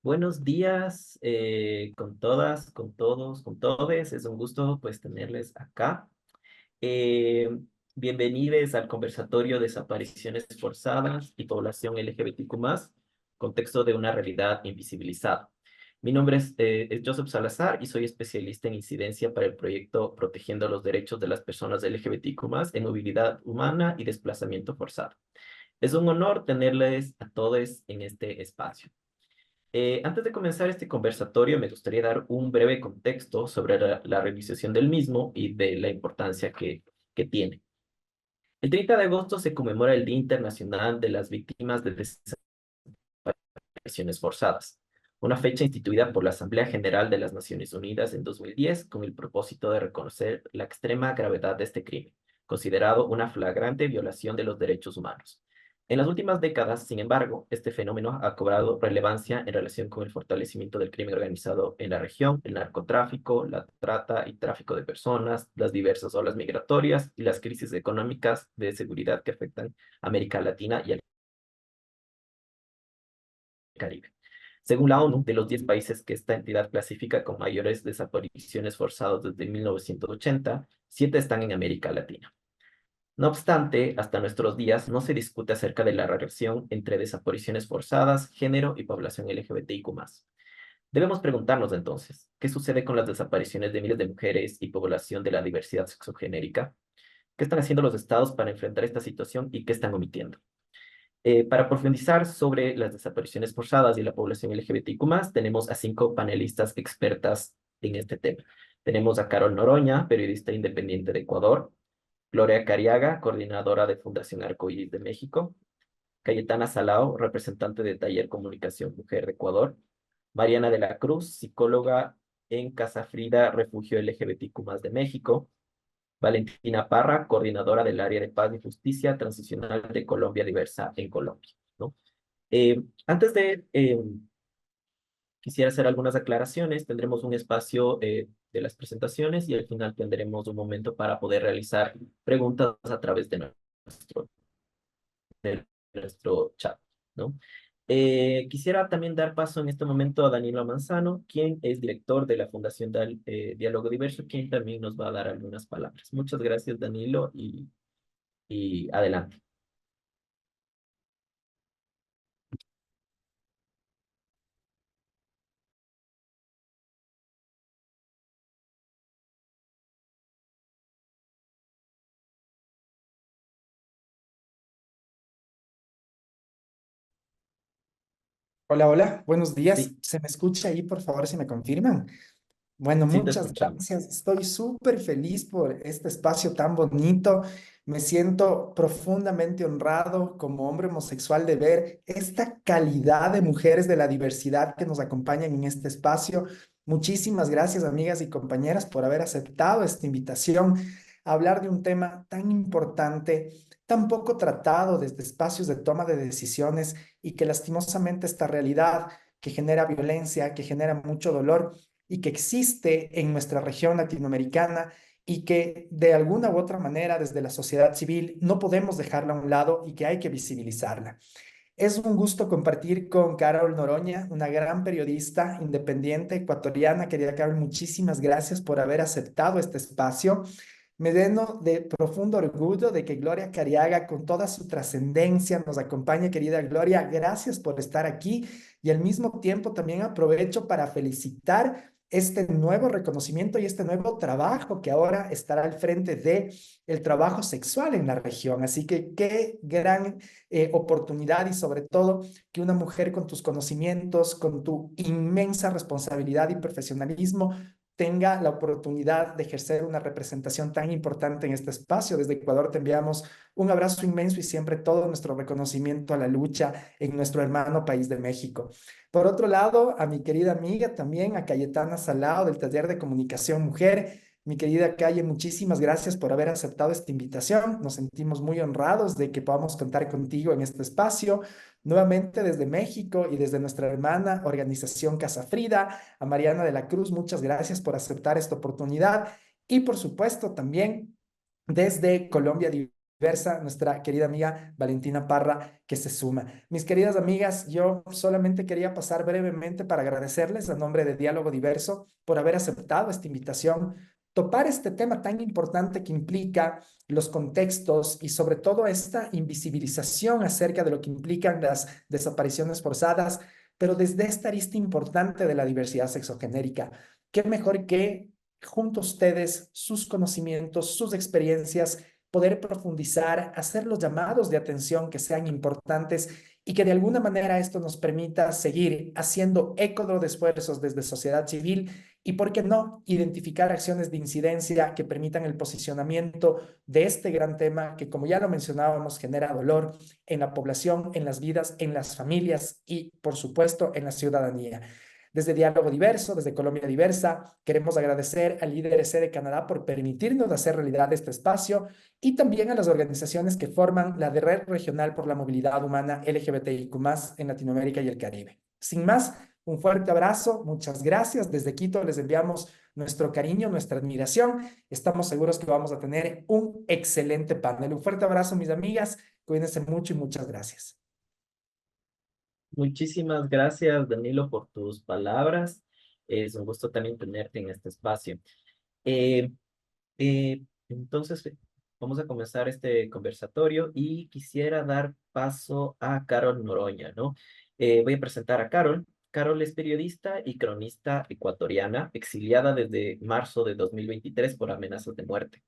Buenos días con todas, con todos, con todes. Es un gusto pues tenerles acá. Eh, Bienvenidos al conversatorio Desapariciones Forzadas y Población LGBTQ+, contexto de una realidad invisibilizada. Mi nombre es Joseph Salazar y soy especialista en incidencia para el proyecto Protegiendo los Derechos de las Personas LGBTQ+, en movilidad humana y desplazamiento forzado. Es un honor tenerles a todos en este espacio. Antes de comenzar este conversatorio, me gustaría dar un breve contexto sobre la realización del mismo y de la importancia que tiene. El 30 de agosto se conmemora el Día Internacional de las Víctimas de Desapariciones Forzadas, una fecha instituida por la Asamblea General de las Naciones Unidas en 2010 con el propósito de reconocer la extrema gravedad de este crimen, considerado una flagrante violación de los derechos humanos. En las últimas décadas, sin embargo, este fenómeno ha cobrado relevancia en relación con el fortalecimiento del crimen organizado en la región, el narcotráfico, la trata y tráfico de personas, las diversas olas migratorias y las crisis económicas de seguridad que afectan a América Latina y al Caribe. Según la ONU, de los 10 países que esta entidad clasifica con mayores desapariciones forzadas desde 1980, 7 están en América Latina. No obstante, hasta nuestros días no se discute acerca de la relación entre desapariciones forzadas, género y población LGBTIQ+. Debemos preguntarnos entonces, ¿qué sucede con las desapariciones de miles de mujeres y población de la diversidad sexogenérica? ¿Qué están haciendo los estados para enfrentar esta situación y qué están omitiendo? Para profundizar sobre las desapariciones forzadas y la población LGBTIQ+, tenemos a 5 panelistas expertas en este tema. Tenemos a Carol Noroña, periodista independiente de Ecuador; Gloria Cariaga, coordinadora de Fundación Arcoíris de México; Cayetana Salao, representante de Taller Comunicación Mujer de Ecuador; Mariana de la Cruz, psicóloga en Casa Frida, Refugio LGBTQ+ de México; Valentina Parra, coordinadora del área de paz y justicia transicional de Colombia Diversa en Colombia, ¿no? Antes de quisiera hacer algunas aclaraciones. Tendremos un espacio de las presentaciones y al final tendremos un momento para poder realizar preguntas a través de nuestro chat, ¿no? Quisiera también dar paso en este momento a Danilo Manzano, quien es director de la Fundación Diálogo Diverso, quien también nos va a dar algunas palabras. Muchas gracias, Danilo, y adelante. Hola, hola, buenos días. Sí, ¿Se me escucha ahí, por favor, si me confirman? Bueno, sí te muchas escuchamos. gracias. Estoy súper feliz por este espacio tan bonito. Me siento profundamente honrado como hombre homosexual de ver esta calidad de mujeres de la diversidad que nos acompañan en este espacio. Muchísimas gracias, amigas y compañeras, por haber aceptado esta invitación a hablar de un tema tan importante, tan poco tratado desde espacios de toma de decisiones y que lastimosamente esta realidad que genera violencia, que genera mucho dolor y que existe en nuestra región latinoamericana y que de alguna u otra manera desde la sociedad civil no podemos dejarla a un lado y que hay que visibilizarla. Es un gusto compartir con Carol Noroña, una gran periodista independiente ecuatoriana. Querida Carol, muchísimas gracias por haber aceptado este espacio. Me lleno de profundo orgullo de que Gloria Cariaga, con toda su trascendencia, nos acompañe. Querida Gloria, gracias por estar aquí y al mismo tiempo también aprovecho para felicitar este nuevo reconocimiento y este nuevo trabajo que ahora estará al frente de el trabajo sexual en la región. Así que qué gran oportunidad y sobre todo que una mujer con tus conocimientos, con tu inmensa responsabilidad y profesionalismo tenga la oportunidad de ejercer una representación tan importante en este espacio. Desde Ecuador te enviamos un abrazo inmenso y siempre todo nuestro reconocimiento a la lucha en nuestro hermano país de México. Por otro lado, a mi querida amiga también, a Cayetana Salao del Taller de Comunicación Mujer. Mi querida Calle, muchísimas gracias por haber aceptado esta invitación. Nos sentimos muy honrados de que podamos contar contigo en este espacio. Nuevamente desde México y desde nuestra hermana organización Casa Frida, a Mariana de la Cruz, muchas gracias por aceptar esta oportunidad. Y por supuesto también desde Colombia Diversa, nuestra querida amiga Valentina Parra, que se suma. Mis queridas amigas, yo solamente quería pasar brevemente para agradecerles a nombre de Diálogo Diverso por haber aceptado esta invitación, topar este tema tan importante que implica los contextos y sobre todo esta invisibilización acerca de lo que implican las desapariciones forzadas, pero desde esta arista importante de la diversidad sexogenérica. ¿Qué mejor que junto a ustedes, sus conocimientos, sus experiencias, poder profundizar, hacer los llamados de atención que sean importantes y que de alguna manera esto nos permita seguir haciendo eco de esfuerzos desde sociedad civil y, por qué no, identificar acciones de incidencia que permitan el posicionamiento de este gran tema que, como ya lo mencionábamos, genera dolor en la población, en las vidas, en las familias y, por supuesto, en la ciudadanía. Desde Diálogo Diverso, desde Colombia Diversa, queremos agradecer al IDRC de Canadá por permitirnos hacer realidad este espacio y también a las organizaciones que forman la Red Regional por la Movilidad Humana LGBTIQ+, en Latinoamérica y el Caribe. Sin más, un fuerte abrazo, muchas gracias. Desde Quito les enviamos nuestro cariño, nuestra admiración. Estamos seguros que vamos a tener un excelente panel. Un fuerte abrazo, mis amigas. Cuídense mucho y muchas gracias. Muchísimas gracias, Danilo, por tus palabras. Es un gusto también tenerte en este espacio. Eh, entonces, vamos a comenzar este conversatorio y quisiera dar paso a Carol Noroña, ¿no? Voy a presentar a Carol. Carol es periodista y cronista ecuatoriana, exiliada desde marzo de 2023 por amenazas de muerte.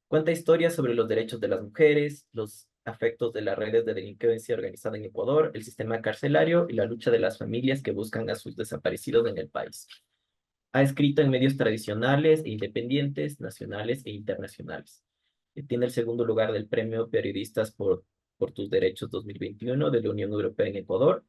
Cuenta historias sobre los derechos de las mujeres, los afectos de las redes de delincuencia organizada en Ecuador, el sistema carcelario y la lucha de las familias que buscan a sus desaparecidos en el país. Ha escrito en medios tradicionales e independientes, nacionales e internacionales. Tiene el segundo lugar del Premio Periodistas por tus Derechos 2021 de la Unión Europea en Ecuador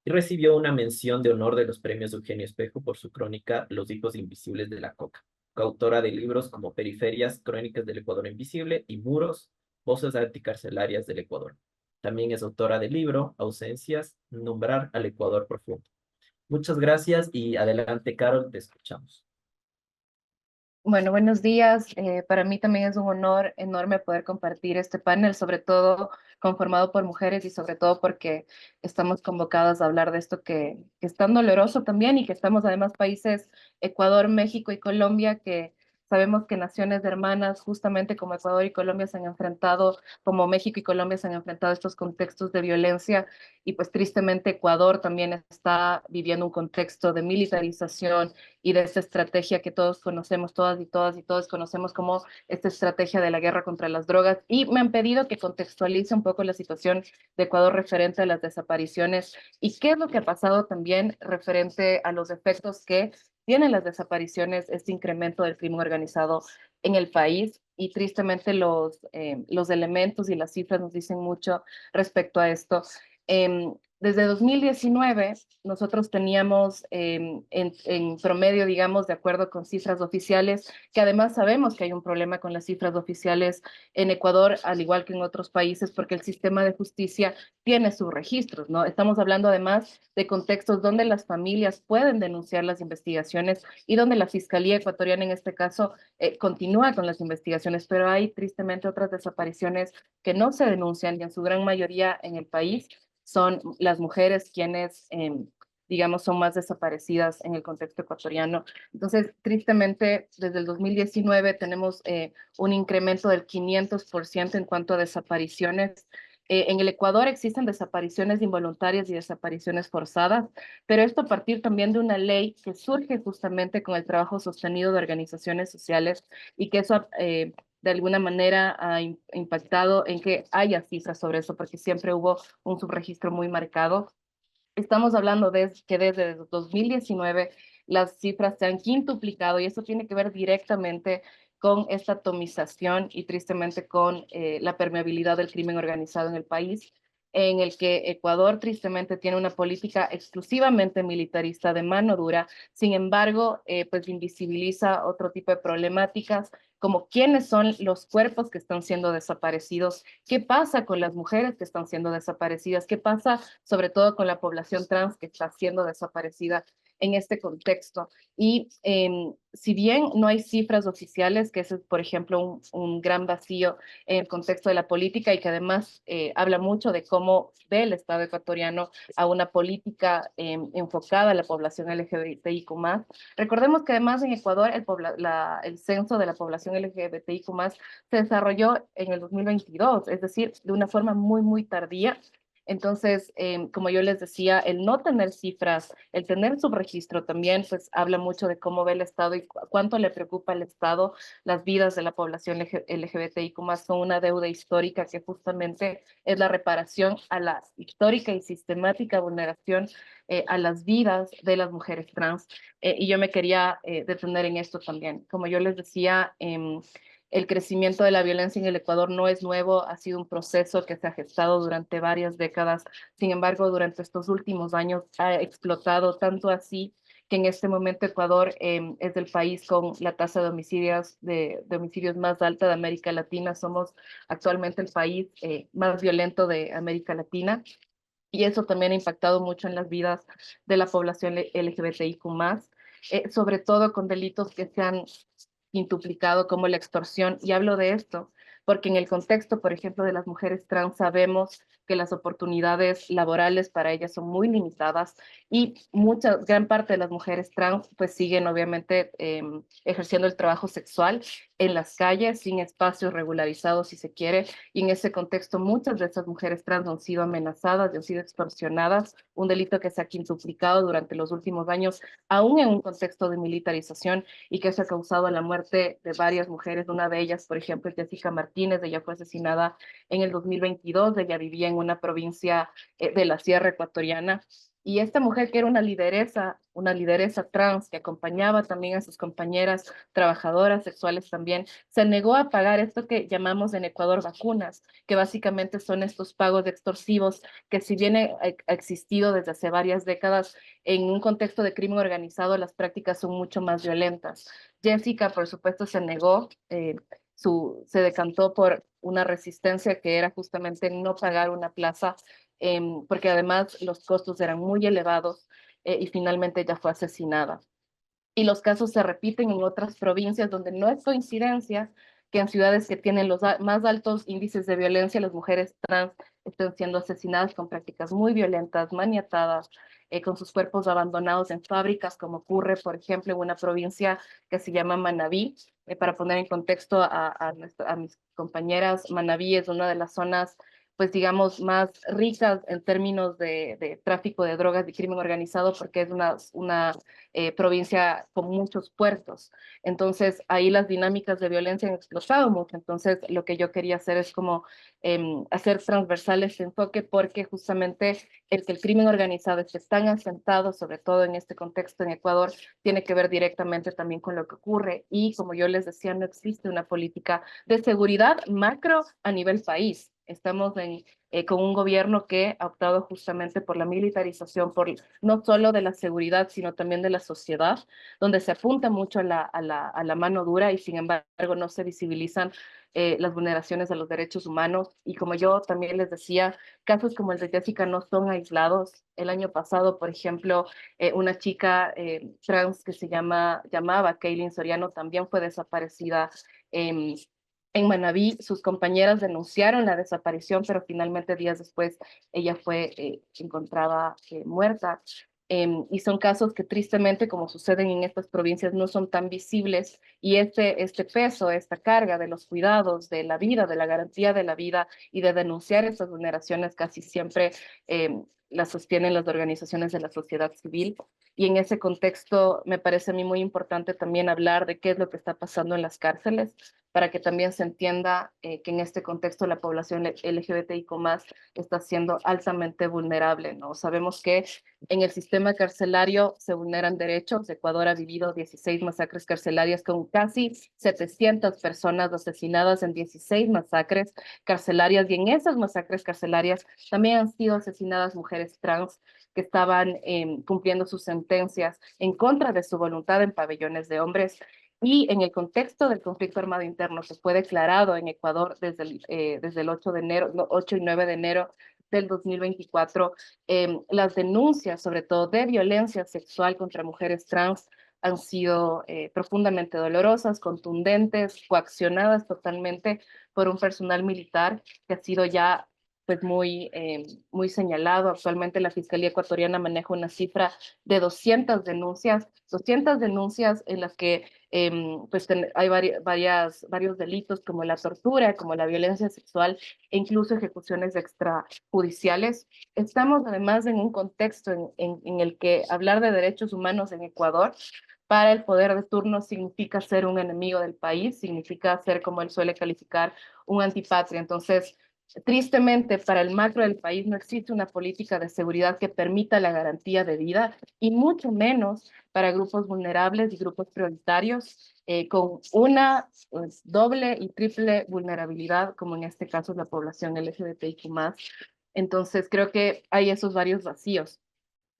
y recibió una mención de honor de los premios Eugenio Espejo por su crónica Los hijos invisibles de la coca, coautora de libros como Periferias, Crónicas del Ecuador Invisible y Muros, Voces Anticarcelarias del Ecuador. También es autora del libro Ausencias, Nombrar al Ecuador Profundo. Muchas gracias y adelante, Carol, te escuchamos. Bueno, buenos días. Para mí también es un honor enorme poder compartir este panel, sobre todo conformado por mujeres y sobre todo porque estamos convocadas a hablar de esto que es tan doloroso también y que estamos además países, Ecuador, México y Colombia, que sabemos que naciones hermanas, justamente como Ecuador y Colombia se han enfrentado, como México y Colombia se han enfrentado a estos contextos de violencia y pues tristemente Ecuador también está viviendo un contexto de militarización y de esta estrategia que todos conocemos, todas y todos conocemos como esta estrategia de la guerra contra las drogas. Y me han pedido que contextualice un poco la situación de Ecuador referente a las desapariciones y qué es lo que ha pasado también referente a los efectos que tienen las desapariciones, este incremento del crimen organizado en el país. Y tristemente los elementos y las cifras nos dicen mucho respecto a esto. Desde 2019, nosotros teníamos en promedio, digamos, de acuerdo con cifras oficiales, que además sabemos que hay un problema con las cifras oficiales en Ecuador, al igual que en otros países, porque el sistema de justicia tiene sus registros, ¿no? Estamos hablando además de contextos donde las familias pueden denunciar las investigaciones y donde la Fiscalía ecuatoriana, en este caso, continúa con las investigaciones, pero hay tristemente otras desapariciones que no se denuncian y en su gran mayoría en el país son las mujeres quienes, digamos, son más desaparecidas en el contexto ecuatoriano. Entonces, tristemente, desde el 2019 tenemos un incremento del 500% en cuanto a desapariciones. En el Ecuador existen desapariciones involuntarias y desapariciones forzadas, pero esto a partir también de una ley que surge justamente con el trabajo sostenido de organizaciones sociales y que eso de alguna manera ha impactado en que haya cifras sobre eso, porque siempre hubo un subregistro muy marcado. Estamos hablando de que desde 2019 las cifras se han quintuplicado y eso tiene que ver directamente con esta atomización y tristemente con la permeabilidad del crimen organizado en el país, en el que Ecuador tristemente tiene una política exclusivamente militarista de mano dura, sin embargo, pues invisibiliza otro tipo de problemáticas como quiénes son los cuerpos que están siendo desaparecidos, qué pasa con las mujeres que están siendo desaparecidas, qué pasa sobre todo con la población trans que está siendo desaparecida. en este contexto. Y si bien no hay cifras oficiales, que ese es, por ejemplo, un gran vacío en el contexto de la política y que además habla mucho de cómo ve el Estado ecuatoriano a una política enfocada a la población LGBTIQ+. Recordemos que además en Ecuador el censo de la población LGBTIQ+, se desarrolló en el 2022, es decir, de una forma muy, muy tardía. Entonces, como yo les decía, el no tener cifras, el tener subregistro también, pues habla mucho de cómo ve el Estado y cuánto le preocupa al Estado las vidas de la población LGBTIQ+, son una deuda histórica que justamente es la reparación a la histórica y sistemática vulneración a las vidas de las mujeres trans. Y yo me quería detener en esto también. Como yo les decía, el crecimiento de la violencia en el Ecuador no es nuevo, ha sido un proceso que se ha gestado durante varias décadas. Sin embargo, durante estos últimos años ha explotado tanto así que en este momento Ecuador es el país con la tasa de homicidios más alta de América Latina. Somos actualmente el país más violento de América Latina. Y eso también ha impactado mucho en las vidas de la población LGBTIQ+, sobre todo con delitos que se han quintuplicado como la extorsión. Y hablo de esto porque en el contexto, por ejemplo, de las mujeres trans, sabemos que las oportunidades laborales para ellas son muy limitadas y gran parte de las mujeres trans pues siguen obviamente ejerciendo el trabajo sexual en las calles, sin espacios regularizados si se quiere, y en ese contexto muchas de esas mujeres trans han sido amenazadas y han sido extorsionadas, un delito que se ha quintuplicado durante los últimos años, aún en un contexto de militarización y que eso ha causado la muerte de varias mujeres. Una de ellas, por ejemplo, es Jessica Martínez. Ella fue asesinada en el 2022. Ella vivía en una provincia de la Sierra Ecuatoriana. Y esta mujer que era una lideresa trans que acompañaba también a sus compañeras trabajadoras sexuales también, se negó a pagar esto que llamamos en Ecuador vacunas, que básicamente son estos pagos extorsivos que si bien ha existido desde hace varias décadas, en un contexto de crimen organizado las prácticas son mucho más violentas. Jessica, por supuesto, se negó, se decantó por una resistencia que era justamente no pagar una plaza, porque además los costos eran muy elevados y finalmente ella fue asesinada. Y los casos se repiten en otras provincias donde no es coincidencia que en ciudades que tienen los más altos índices de violencia, las mujeres trans estén siendo asesinadas con prácticas muy violentas, maniatadas, con sus cuerpos abandonados en fábricas, como ocurre, por ejemplo, en una provincia que se llama Manabí. Para poner en contexto a mis compañeras, Manabí es una de las zonas pues digamos, más ricas en términos de tráfico de drogas y crimen organizado, porque es una provincia con muchos puertos. Entonces, ahí las dinámicas de violencia han explotado mucho. Entonces, lo que yo quería hacer es como hacer transversal este enfoque, porque justamente el que el crimen organizado esté tan asentado, sobre todo en este contexto en Ecuador, tiene que ver directamente también con lo que ocurre. Y como yo les decía, no existe una política de seguridad macro a nivel país. Estamos con un gobierno que ha optado justamente por la militarización, por no solo de la seguridad, sino también de la sociedad, donde se apunta mucho a la mano dura y sin embargo no se visibilizan las vulneraciones a los derechos humanos. Y como yo también les decía, casos como el de Jessica no son aislados. El año pasado, por ejemplo, una chica trans que llamaba Kaylin Soriano también fue desaparecida en Manabí. Sus compañeras denunciaron la desaparición, pero finalmente días después ella fue encontrada muerta. Y son casos que tristemente, como suceden en estas provincias, no son tan visibles y este peso, esta carga de los cuidados, de la vida, de la garantía de la vida y de denunciar estas vulneraciones casi siempre las sostienen las organizaciones de la sociedad civil. Y en ese contexto me parece a mí muy importante también hablar de qué es lo que está pasando en las cárceles, para que también se entienda que en este contexto la población LGBTIQ+ está siendo altamente vulnerable, ¿no? Sabemos que en el sistema carcelario se vulneran derechos. Ecuador ha vivido 16 masacres carcelarias con casi 700 personas asesinadas en 16 masacres carcelarias, y en esas masacres carcelarias también han sido asesinadas mujeres trans que estaban cumpliendo sus sentencias en contra de su voluntad en pabellones de hombres. Y en el contexto del conflicto armado interno que fue declarado en Ecuador desde el 8 de enero, no, 8 y 9 de enero del 2024, las denuncias, sobre todo de violencia sexual contra mujeres trans, han sido profundamente dolorosas, contundentes, coaccionadas totalmente por un personal militar que ha sido ya pues muy señalado. Actualmente la Fiscalía Ecuatoriana maneja una cifra de 200 denuncias en las que pues hay varios delitos como la tortura, como la violencia sexual e incluso ejecuciones extrajudiciales. Estamos además en un contexto en el que hablar de derechos humanos en Ecuador para el poder de turno significa ser un enemigo del país, significa ser, como él suele calificar, un antipatria. Entonces, tristemente, para el macro del país no existe una política de seguridad que permita la garantía de vida y mucho menos para grupos vulnerables y grupos prioritarios con una pues, doble y triple vulnerabilidad, como en este caso es la población LGBTIQ+. Entonces, creo que hay esos varios vacíos.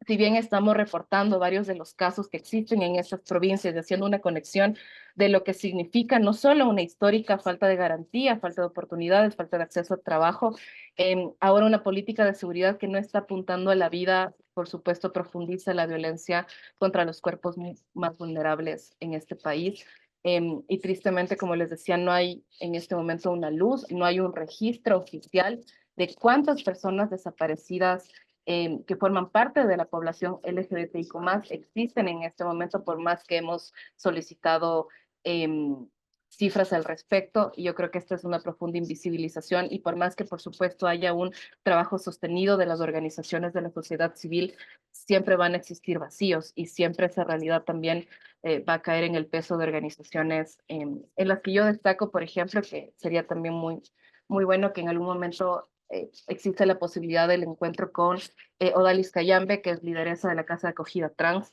Si bien estamos reportando varios de los casos que existen en estas provincias y haciendo una conexión de lo que significa no solo una histórica falta de garantía, falta de oportunidades, falta de acceso a trabajo, ahora una política de seguridad que no está apuntando a la vida, por supuesto, profundiza la violencia contra los cuerpos más vulnerables en este país. Y tristemente, como les decía, no hay en este momento una luz, no hay un registro oficial de cuántas personas desaparecidas que forman parte de la población LGBTIQ+, existen en este momento, por más que hemos solicitado eh, cifras al respecto, y yo creo que esta es una profunda invisibilización, y por más que, por supuesto, haya un trabajo sostenido de las organizaciones de la sociedad civil, siempre van a existir vacíos, y siempre esa realidad también va a caer en el peso de organizaciones en las que yo destaco, por ejemplo, que sería también muy bueno que en algún momento existe la posibilidad del encuentro con Odalis Cayambe, que es lideresa de la Casa de Acogida Trans.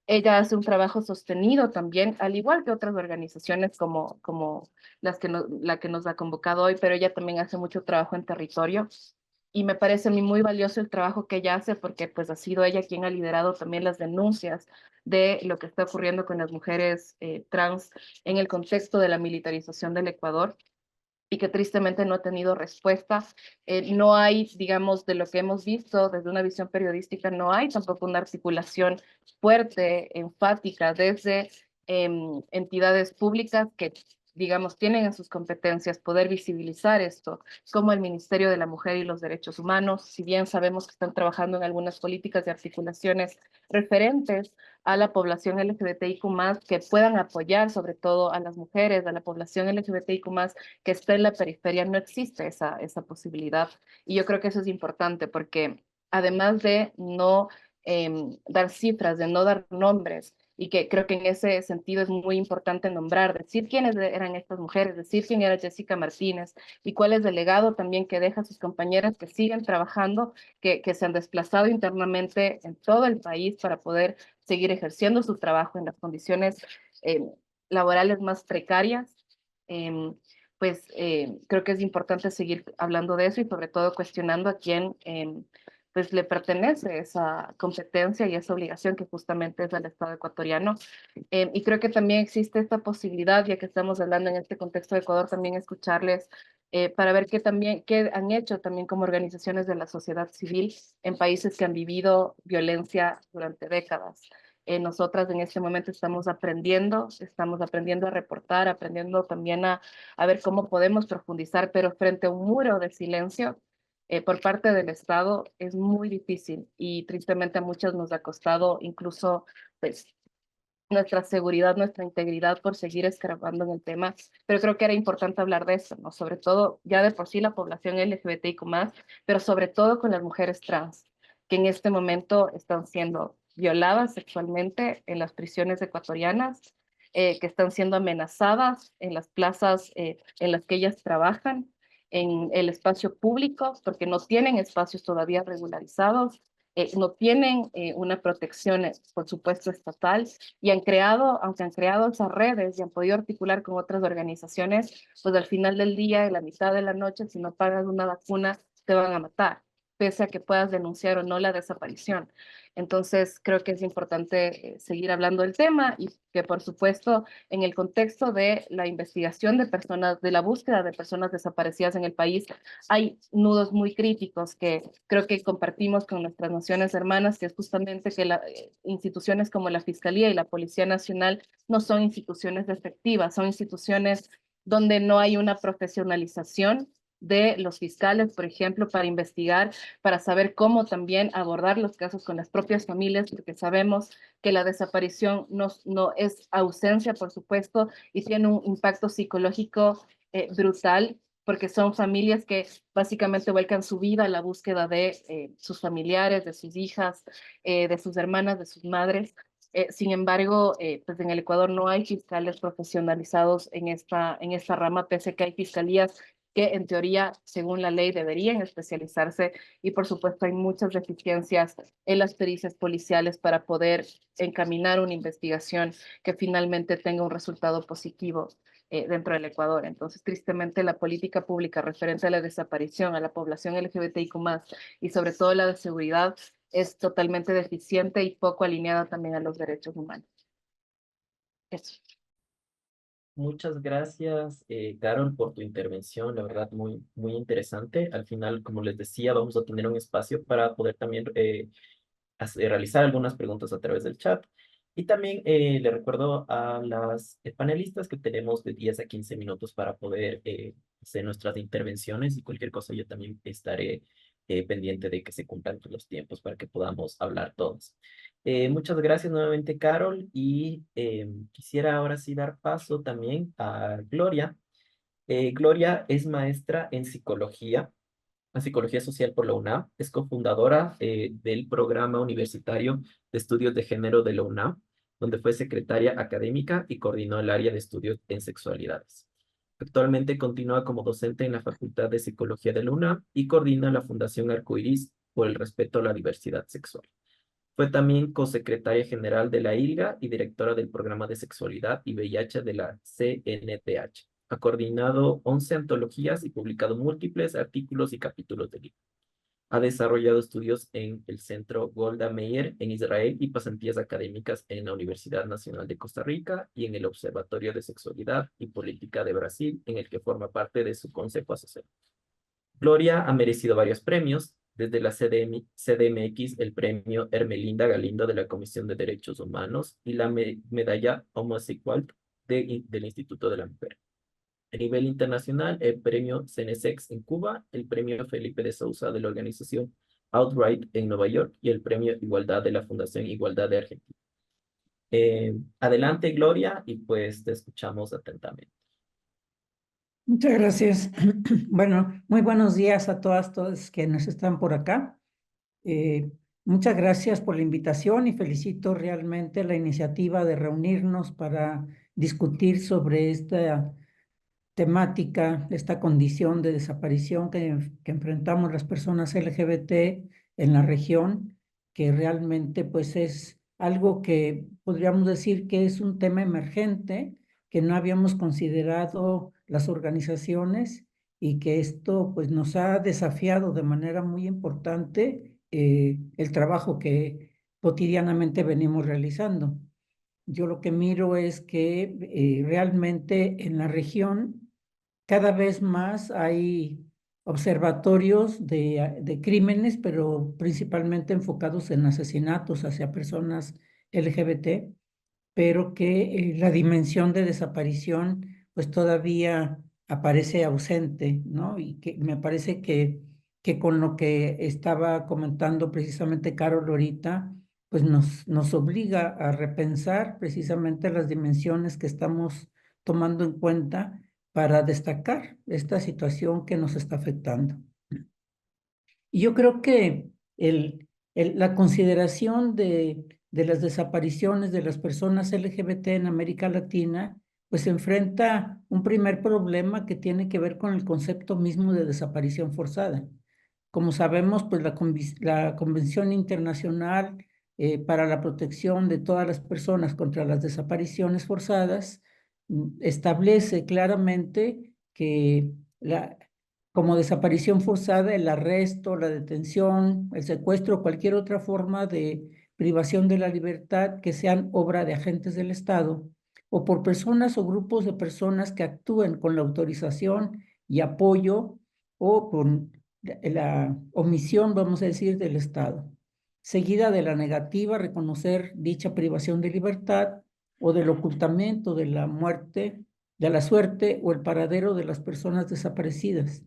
Ella hace un trabajo sostenido también, al igual que otras organizaciones como la que nos ha convocado hoy, pero ella también hace mucho trabajo en territorio. Y me parece a mí muy valioso el trabajo que ella hace porque pues ha sido ella quien ha liderado también las denuncias de lo que está ocurriendo con las mujeres trans en el contexto de la militarización del Ecuador y que tristemente no ha tenido respuesta. No hay, digamos, de lo que hemos visto desde una visión periodística, no hay tampoco una articulación fuerte, enfática, desde entidades públicas que, digamos, tienen en sus competencias poder visibilizar esto, como el Ministerio de la Mujer y los Derechos Humanos, si bien sabemos que están trabajando en algunas políticas de articulaciones referentes a la población LGBTIQ+, que puedan apoyar sobre todo a las mujeres, a la población LGBTIQ+, que está en la periferia, no existe esa posibilidad. Y yo creo que eso es importante porque además de no dar cifras, de no dar nombres, y que creo que en ese sentido es muy importante nombrar, decir quiénes eran estas mujeres, decir quién era Jessica Martínez y cuál es el legado también que deja a sus compañeras que siguen trabajando, que se han desplazado internamente en todo el país para poder seguir ejerciendo su trabajo en las condiciones eh, laborales más precarias. Eh, creo que es importante seguir hablando de eso y sobre todo cuestionando a quién pues le pertenece esa competencia y esa obligación que justamente es del Estado ecuatoriano. Y creo que también existe esta posibilidad, ya que estamos hablando en este contexto de Ecuador, también escucharles para ver qué han hecho también como organizaciones de la sociedad civil en países que han vivido violencia durante décadas. Nosotras en este momento estamos aprendiendo a reportar, aprendiendo también a ver cómo podemos profundizar, pero frente a un muro de silencio por parte del Estado es muy difícil y tristemente a muchos nos ha costado incluso pues, nuestra seguridad, nuestra integridad por seguir escarbando en el tema, pero creo que era importante hablar de eso, ¿no? Sobre todo ya de por sí la población LGBTIQ+, pero sobre todo con las mujeres trans, que en este momento están siendo violadas sexualmente en las prisiones ecuatorianas, que están siendo amenazadas en las plazas en las que ellas trabajan, en el espacio público, porque no tienen espacios todavía regularizados, no tienen una protección, por supuesto, estatal, y aunque han creado esas redes y han podido articular con otras organizaciones, pues al final del día, en la mitad de la noche, si no pagas una vacuna, te van a matar. pese a que puedas denunciar o no la desaparición. Entonces, creo que es importante seguir hablando del tema y que, por supuesto, en el contexto de la investigación de personas, de la búsqueda de personas desaparecidas en el país, hay nudos muy críticos que creo que compartimos con nuestras naciones hermanas, que es justamente que instituciones como la Fiscalía y la Policía Nacional no son instituciones efectivas, son instituciones donde no hay una profesionalización de los fiscales, por ejemplo, para investigar, para saber cómo también abordar los casos con las propias familias, porque sabemos que la desaparición no es ausencia, por supuesto, y tiene un impacto psicológico brutal, porque son familias que básicamente vuelcan su vida a la búsqueda de sus familiares, de sus hijas, de sus hermanas, de sus madres. Sin embargo, pues en el Ecuador no hay fiscales profesionalizados en esta rama, pese a que hay fiscalías que en teoría, según la ley, deberían especializarse y por supuesto hay muchas deficiencias en las pericias policiales para poder encaminar una investigación que finalmente tenga un resultado positivo dentro del Ecuador. Entonces, tristemente, la política pública referente a la desaparición, a la población LGBTIQ+, y sobre todo la de seguridad, es totalmente deficiente y poco alineada también a los derechos humanos. Eso. Muchas gracias, Carol, por tu intervención, la verdad muy interesante. Al final, como les decía, vamos a tener un espacio para poder también realizar algunas preguntas a través del chat. Y también le recuerdo a las panelistas que tenemos de 10 a 15 minutos para poder hacer nuestras intervenciones y cualquier cosa yo también estaré pendiente de que se cumplan los tiempos para que podamos hablar todos. Muchas gracias nuevamente, Carol, y quisiera ahora sí dar paso también a Gloria. Gloria es maestra en psicología social por la UNAM, es cofundadora del programa universitario de estudios de género de la UNAM, donde fue secretaria académica y coordinó el área de estudios en sexualidades. Actualmente continúa como docente en la Facultad de Psicología de la UNAM y coordina la Fundación Arcoiris por el respeto a la diversidad sexual. Fue también cosecretaria general de la ILGA y directora del programa de sexualidad y VIH de la CNTH. Ha coordinado 11 antologías y publicado múltiples artículos y capítulos de libros. Ha desarrollado estudios en el Centro Golda Meir en Israel y pasantías académicas en la Universidad Nacional de Costa Rica y en el Observatorio de Sexualidad y Política de Brasil, en el que forma parte de su consejo asesor. Gloria ha merecido varios premios, desde la CDMX, el premio Hermelinda Galindo de la Comisión de Derechos Humanos y la medalla homosexual del Instituto de la Mujer. A nivel internacional, el premio CENESEX en Cuba, el premio Felipe de Sousa de la organización Outright en Nueva York y el premio Igualdad de la Fundación Igualdad de Argentina. Adelante, Gloria, y pues te escuchamos atentamente. Muchas gracias. Bueno, muy buenos días a todos quienes están por acá. Muchas gracias por la invitación y felicito realmente la iniciativa de reunirnos para discutir sobre esta temática, esta condición de desaparición que enfrentamos las personas LGBT en la región, que realmente pues es algo que podríamos decir que es un tema emergente que no habíamos considerado las organizaciones y que esto pues nos ha desafiado de manera muy importante el trabajo que cotidianamente venimos realizando. Yo lo que miro es que realmente en la región cada vez más hay observatorios de crímenes, pero principalmente enfocados en asesinatos hacia personas LGBT, pero que la dimensión de desaparición pues todavía aparece ausente, ¿no? Y que me parece que con lo que estaba comentando precisamente Carol ahorita, pues nos obliga a repensar precisamente las dimensiones que estamos tomando en cuenta para destacar esta situación que nos está afectando. Y yo creo que la consideración de las desapariciones de las personas LGBT en América Latina, pues enfrenta un primer problema que tiene que ver con el concepto mismo de desaparición forzada. Como sabemos, pues la Convención Internacional para la Protección de todas las personas contra las desapariciones forzadas establece claramente que como desaparición forzada, el arresto, la detención, el secuestro, cualquier otra forma de privación de la libertad que sean obra de agentes del Estado o por personas o grupos de personas que actúen con la autorización y apoyo o con la omisión, vamos a decir, del Estado, seguida de la negativa a reconocer dicha privación de libertad o del ocultamiento de la muerte, de la suerte o el paradero de las personas desaparecidas,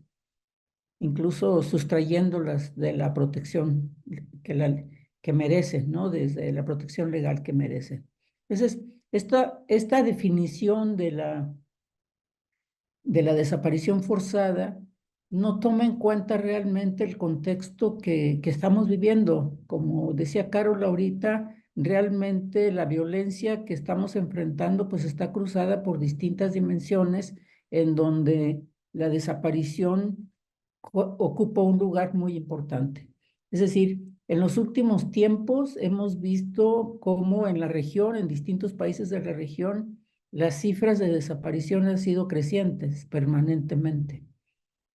incluso sustrayéndolas de la protección que merecen, ¿no? Desde la protección legal que merecen. Entonces, esta definición de la desaparición forzada no toma en cuenta realmente el contexto que estamos viviendo. Como decía Carol ahorita, realmente la violencia que estamos enfrentando pues está cruzada por distintas dimensiones en donde la desaparición ocupa un lugar muy importante. Es decir, en los últimos tiempos hemos visto cómo en la región, en distintos países de la región, las cifras de desaparición han sido crecientes permanentemente.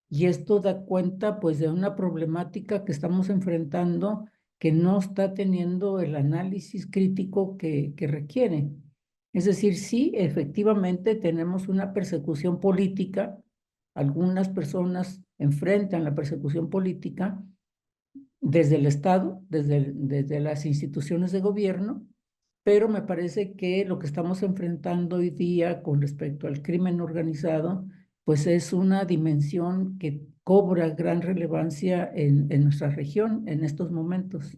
Y esto da cuenta pues de una problemática que estamos enfrentando que no está teniendo el análisis crítico que requiere. Es decir, sí, efectivamente tenemos una persecución política, algunas personas enfrentan la persecución política desde el Estado, desde las instituciones de gobierno, pero me parece que lo que estamos enfrentando hoy día con respecto al crimen organizado, pues es una dimensión que cobra gran relevancia en nuestra región en estos momentos.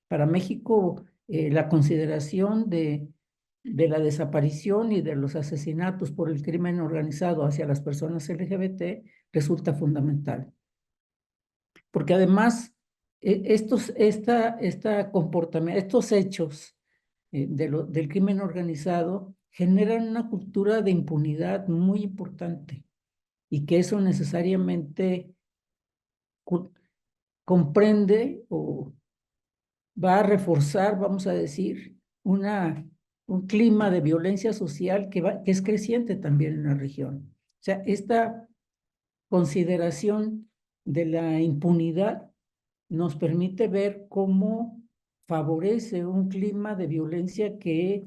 Para México, la consideración de la desaparición y de los asesinatos por el crimen organizado hacia las personas LGBT resulta fundamental. Porque además, estos hechos del crimen organizado generan una cultura de impunidad muy importante y que eso necesariamente comprende o va a reforzar, vamos a decir, un clima de violencia social que es creciente también en la región. O sea, esta consideración de la impunidad nos permite ver cómo favorece un clima de violencia que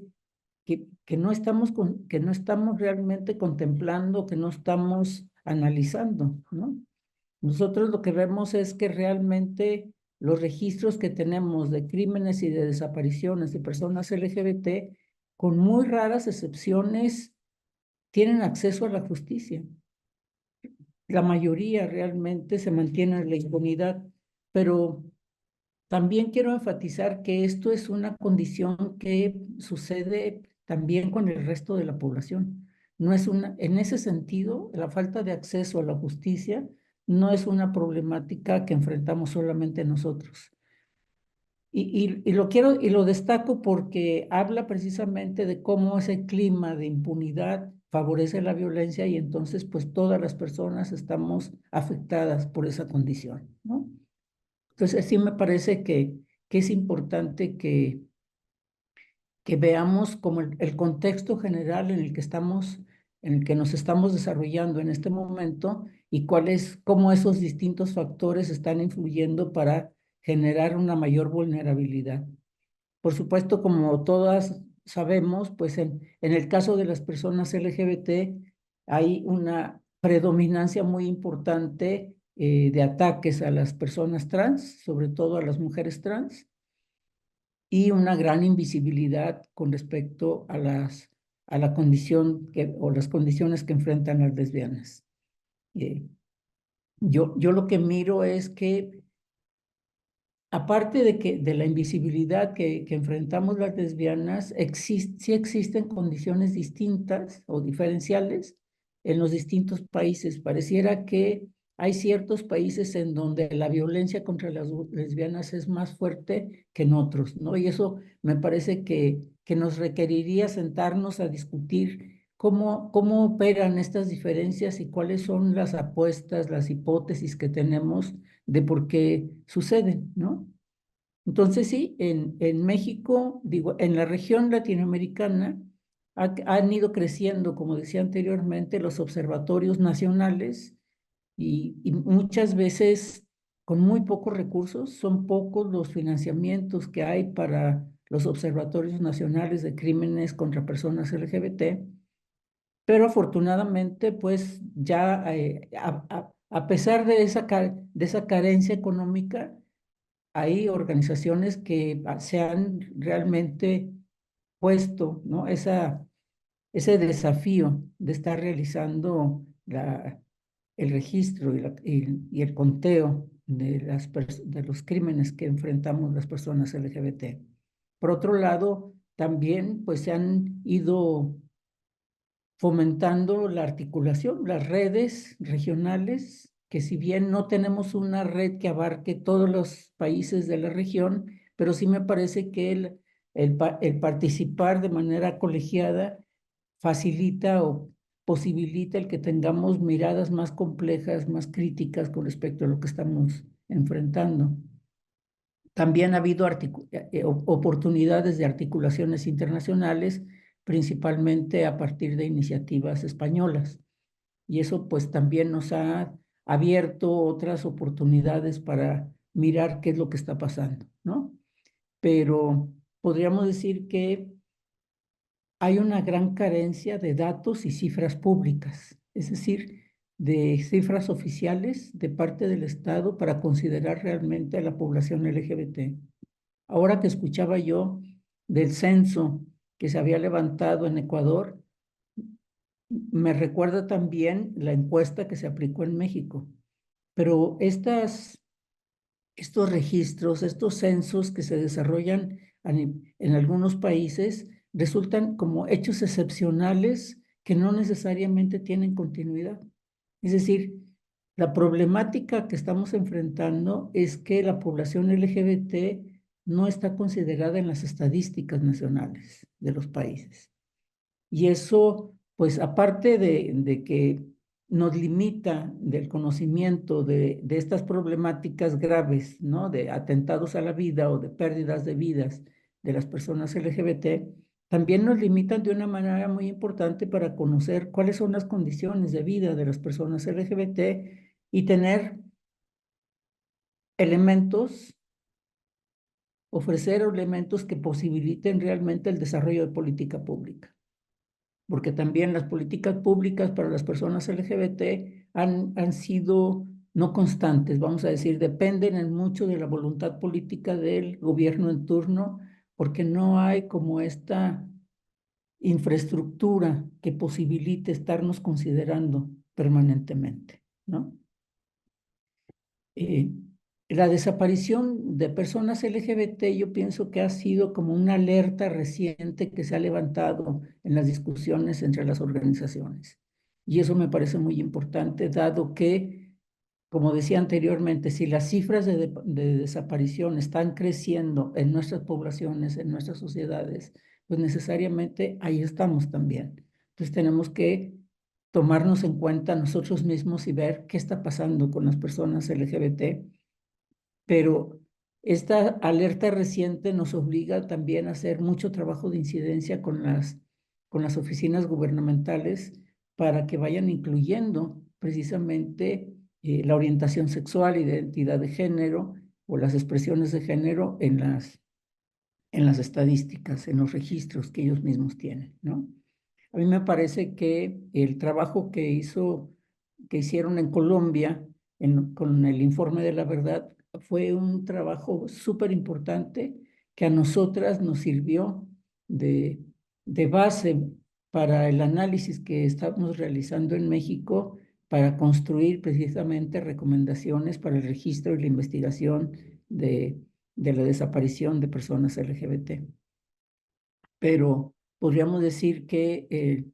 no que no estamos realmente contemplando, que no estamos analizando, ¿no? Nosotros lo que vemos es que realmente los registros que tenemos de crímenes y de desapariciones de personas LGBT, con muy raras excepciones, tienen acceso a la justicia. La mayoría realmente se mantiene en la impunidad, pero también quiero enfatizar que esto es una condición que sucede también con el resto de la población. No es en ese sentido, la falta de acceso a la justicia no es una problemática que enfrentamos solamente nosotros. Y lo destaco porque habla precisamente de cómo ese clima de impunidad favorece la violencia y entonces pues todas las personas estamos afectadas por esa condición, ¿no? Entonces sí me parece que es importante que veamos como el contexto general en el que en el que nos estamos desarrollando en este momento y cómo esos distintos factores están influyendo para generar una mayor vulnerabilidad. Por supuesto, como todas sabemos, pues en el caso de las personas LGBT hay una predominancia muy importante de ataques a las personas trans, sobre todo a las mujeres trans, y una gran invisibilidad con respecto a la condición o las condiciones que enfrentan las lesbianas. Yo lo que miro es que aparte de la invisibilidad que enfrentamos las lesbianas, sí existen condiciones distintas o diferenciales en los distintos países. Pareciera que hay ciertos países en donde la violencia contra las lesbianas es más fuerte que en otros, ¿no? Y eso me parece que nos requeriría sentarnos a discutir cómo operan estas diferencias y cuáles son las apuestas, las hipótesis que tenemos de por qué suceden, ¿no? Entonces sí, en México, digo, en la región latinoamericana han ido creciendo, como decía anteriormente, los observatorios nacionales y muchas veces con muy pocos recursos, son pocos los financiamientos que hay para los observatorios nacionales de crímenes contra personas LGBT, pero afortunadamente, pues ya a pesar de de esa carencia económica, hay organizaciones que se han realmente puesto, ¿no? Ese desafío de estar realizando el registro y el conteo de de los crímenes que enfrentamos las personas LGBT. Por otro lado, también pues se han ido fomentando la articulación, las redes regionales, que si bien no tenemos una red que abarque todos los países de la región, pero sí me parece que el participar de manera colegiada facilita o posibilita el que tengamos miradas más complejas, más críticas con respecto a lo que estamos enfrentando. También ha habido oportunidades de articulaciones internacionales, principalmente a partir de iniciativas españolas. Y eso pues también nos ha abierto otras oportunidades para mirar qué es lo que está pasando, ¿no? Pero podríamos decir que hay una gran carencia de datos y cifras públicas, es decir, de cifras oficiales de parte del Estado para considerar realmente a la población LGBT. Ahora que escuchaba yo del censo que se había levantado en Ecuador, me recuerda también la encuesta que se aplicó en México. Pero estos registros, estos censos que se desarrollan en algunos países, resultan como hechos excepcionales que no necesariamente tienen continuidad. Es decir, la problemática que estamos enfrentando es que la población LGBT no está considerada en las estadísticas nacionales de los países. Y eso, pues aparte de que nos limita del conocimiento de estas problemáticas graves, ¿no? De atentados a la vida o de pérdidas de vidas de las personas LGBT, también nos limitan de una manera muy importante para conocer cuáles son las condiciones de vida de las personas LGBT y tener elementos, ofrecer elementos que posibiliten realmente el desarrollo de política pública. Porque también las políticas públicas para las personas LGBT han sido no constantes, vamos a decir, dependen en mucho de la voluntad política del gobierno en turno, porque no hay como esta infraestructura que posibilite estarnos considerando permanentemente, ¿no? Eh, la desaparición de personas LGBT, yo pienso que ha sido como una alerta reciente que se ha levantado en las discusiones entre las organizaciones. Y eso me parece muy importante, dado que, como decía anteriormente, si las cifras de desaparición están creciendo en nuestras poblaciones, en nuestras sociedades, pues necesariamente ahí estamos también. Entonces tenemos que tomarnos en cuenta nosotros mismos y ver qué está pasando con las personas LGBT, pero esta alerta reciente nos obliga también a hacer mucho trabajo de incidencia con las oficinas gubernamentales para que vayan incluyendo precisamente la orientación sexual, identidad de género o las expresiones de género en las estadísticas, en los registros que ellos mismos tienen, ¿no? A mí me parece que el trabajo que hicieron en Colombia con el informe de la verdad fue un trabajo súper importante que a nosotras nos sirvió de, de base para el análisis que estamos realizando en México para construir precisamente recomendaciones para el registro y la investigación de la desaparición de personas LGBT. Pero podríamos decir que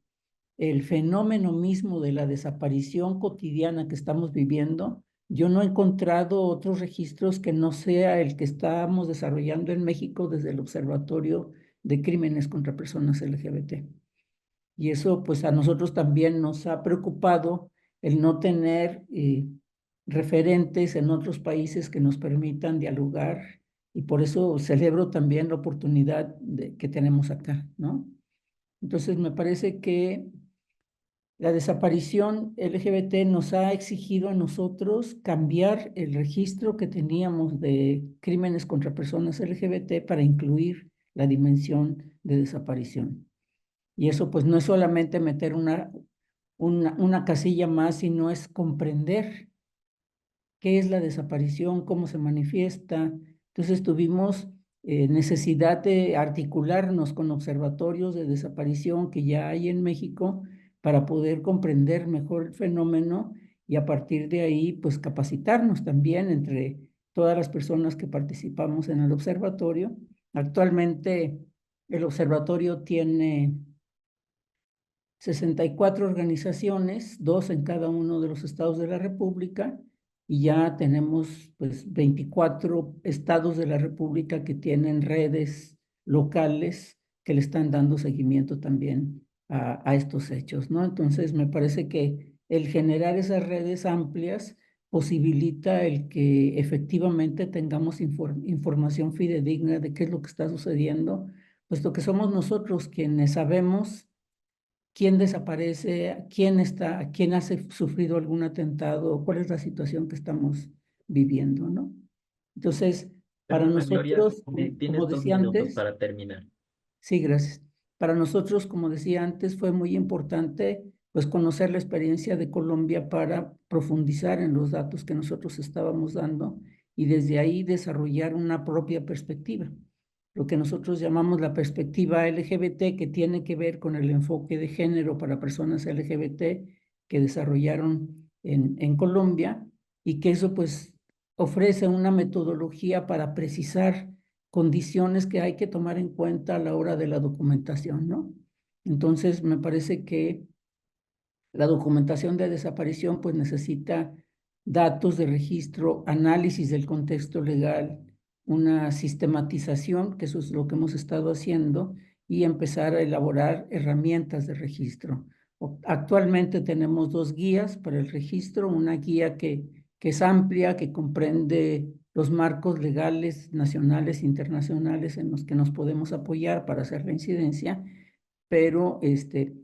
el fenómeno mismo de la desaparición cotidiana que estamos viviendo, yo no he encontrado otros registros que no sea el que estamos desarrollando en México desde el Observatorio de Crímenes contra Personas LGBT. Y eso pues a nosotros también nos ha preocupado el no tener referentes en otros países que nos permitan dialogar y por eso celebro también la oportunidad que tenemos acá, ¿no? Entonces me parece que La desaparición LGBT nos ha exigido a nosotros cambiar el registro que teníamos de crímenes contra personas LGBT para incluir la dimensión de desaparición. Y eso pues no es solamente meter una casilla más, sino es comprender qué es la desaparición, cómo se manifiesta. Entonces tuvimos necesidad de articularnos con observatorios de desaparición que ya hay en México para poder comprender mejor el fenómeno y a partir de ahí, pues capacitarnos también entre todas las personas que participamos en el observatorio. Actualmente el observatorio tiene 64 organizaciones, 2 en cada uno de los estados de la República, y ya tenemos pues 24 estados de la República que tienen redes locales que le están dando seguimiento también a estos hechos, ¿no? Entonces me parece que el generar esas redes amplias posibilita el que efectivamente tengamos información fidedigna de qué es lo que está sucediendo, puesto que somos nosotros quienes sabemos quién desaparece, quién ha sufrido algún atentado, cuál es la situación que estamos viviendo, ¿no? Entonces, para Perdona, Gloria, nosotros, como tienes dos decía minutos antes, para terminar. sí, gracias. Para nosotros, como decía antes, fue muy importante pues conocer la experiencia de Colombia para profundizar en los datos que nosotros estábamos dando y desde ahí desarrollar una propia perspectiva, lo que nosotros llamamos la perspectiva LGBT, que tiene que ver con el enfoque de género para personas LGBT que desarrollaron en Colombia y que eso pues ofrece una metodología para precisar condiciones que hay que tomar en cuenta a la hora de la documentación, ¿no? Entonces, me parece que la documentación de desaparición pues necesita datos de registro, análisis del contexto legal, una sistematización, que eso es lo que hemos estado haciendo, y empezar a elaborar herramientas de registro. Actualmente tenemos 2 guías para el registro, una guía que es amplia, que comprende los marcos legales nacionales e internacionales en los que nos podemos apoyar para hacer la incidencia, pero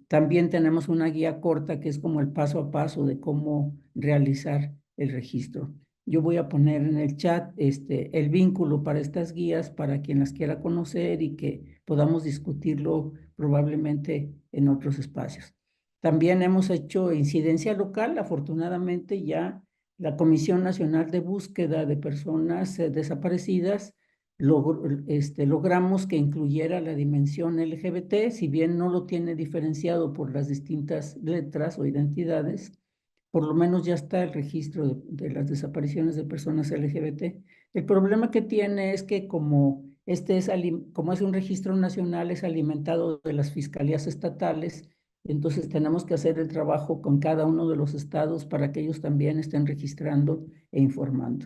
también tenemos una guía corta que es como el paso a paso de cómo realizar el registro. Yo voy a poner en el chat el vínculo para estas guías para quien las quiera conocer y que podamos discutirlo probablemente en otros espacios. También hemos hecho incidencia local, afortunadamente ya la Comisión Nacional de Búsqueda de Personas Desaparecidas logramos que incluyera la dimensión LGBT, si bien no lo tiene diferenciado por las distintas letras o identidades, por lo menos ya está el registro de las desapariciones de personas LGBT. El problema que tiene es que como como es un registro nacional, es alimentado de las fiscalías estatales, entonces tenemos que hacer el trabajo con cada uno de los estados para que ellos también estén registrando e informando.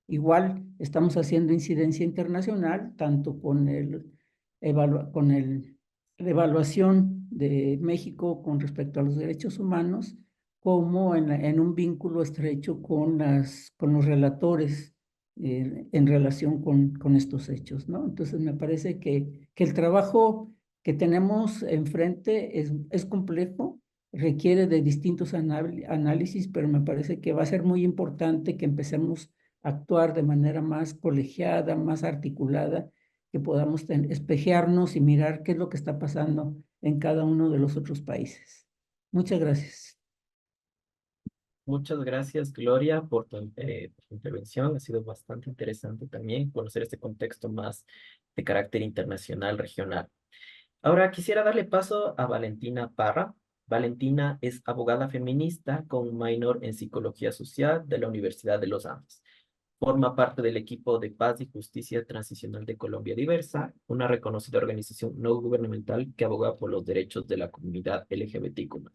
Igual estamos haciendo incidencia internacional, tanto con la evaluación de México con respecto a los derechos humanos, como en un vínculo estrecho con los relatores en relación con estos hechos, ¿no? Entonces me parece que el trabajo que tenemos enfrente es complejo, requiere de distintos análisis, pero me parece que va a ser muy importante que empecemos actuar de manera más colegiada, más articulada, que podamos espejearnos y mirar qué es lo que está pasando en cada uno de los otros países. Muchas gracias. Muchas gracias, Gloria, por tu intervención. Ha sido bastante interesante también conocer este contexto más de carácter internacional, regional. Ahora quisiera darle paso a Valentina Parra. Valentina es abogada feminista con un minor en psicología social de la Universidad de los Andes. Forma parte del equipo de Paz y Justicia Transicional de Colombia Diversa, una reconocida organización no gubernamental que aboga por los derechos de la comunidad LGBTQ+.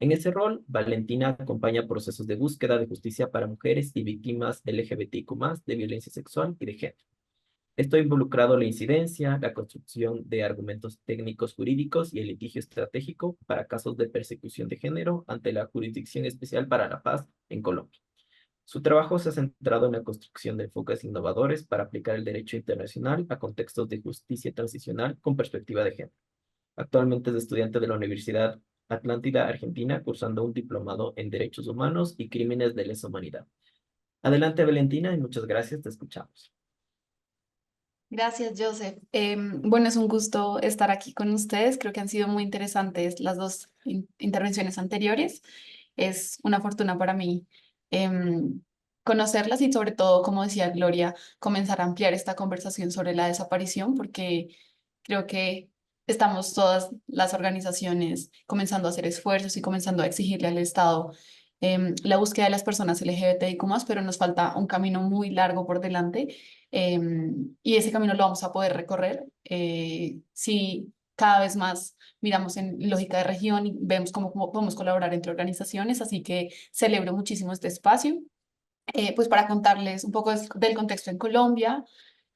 En ese rol, Valentina acompaña procesos de búsqueda de justicia para mujeres y víctimas LGBTQ+, de violencia sexual y de género. Esto ha involucrado la incidencia, la construcción de argumentos técnicos jurídicos y el litigio estratégico para casos de persecución de género ante la Jurisdicción Especial para la Paz en Colombia. Su trabajo se ha centrado en la construcción de enfoques innovadores para aplicar el derecho internacional a contextos de justicia transicional con perspectiva de género. Actualmente es estudiante de la Universidad Atlántida, Argentina, cursando un diplomado en Derechos Humanos y Crímenes de lesa Humanidad. Adelante, Valentina, y muchas gracias, te escuchamos. Gracias, Joseph. Bueno, es un gusto estar aquí con ustedes. Creo que han sido muy interesantes las dos intervenciones anteriores. Es una fortuna para mí conocerlas y sobre todo, como decía Gloria, comenzar a ampliar esta conversación sobre la desaparición, porque creo que estamos todas las organizaciones comenzando a hacer esfuerzos y comenzando a exigirle al Estado la búsqueda de las personas LGBTIQ+, pero nos falta un camino muy largo por delante y ese camino lo vamos a poder recorrer si cada vez más miramos en lógica de región y vemos cómo podemos colaborar entre organizaciones, así que celebro muchísimo este espacio. Pues para contarles un poco del contexto en Colombia.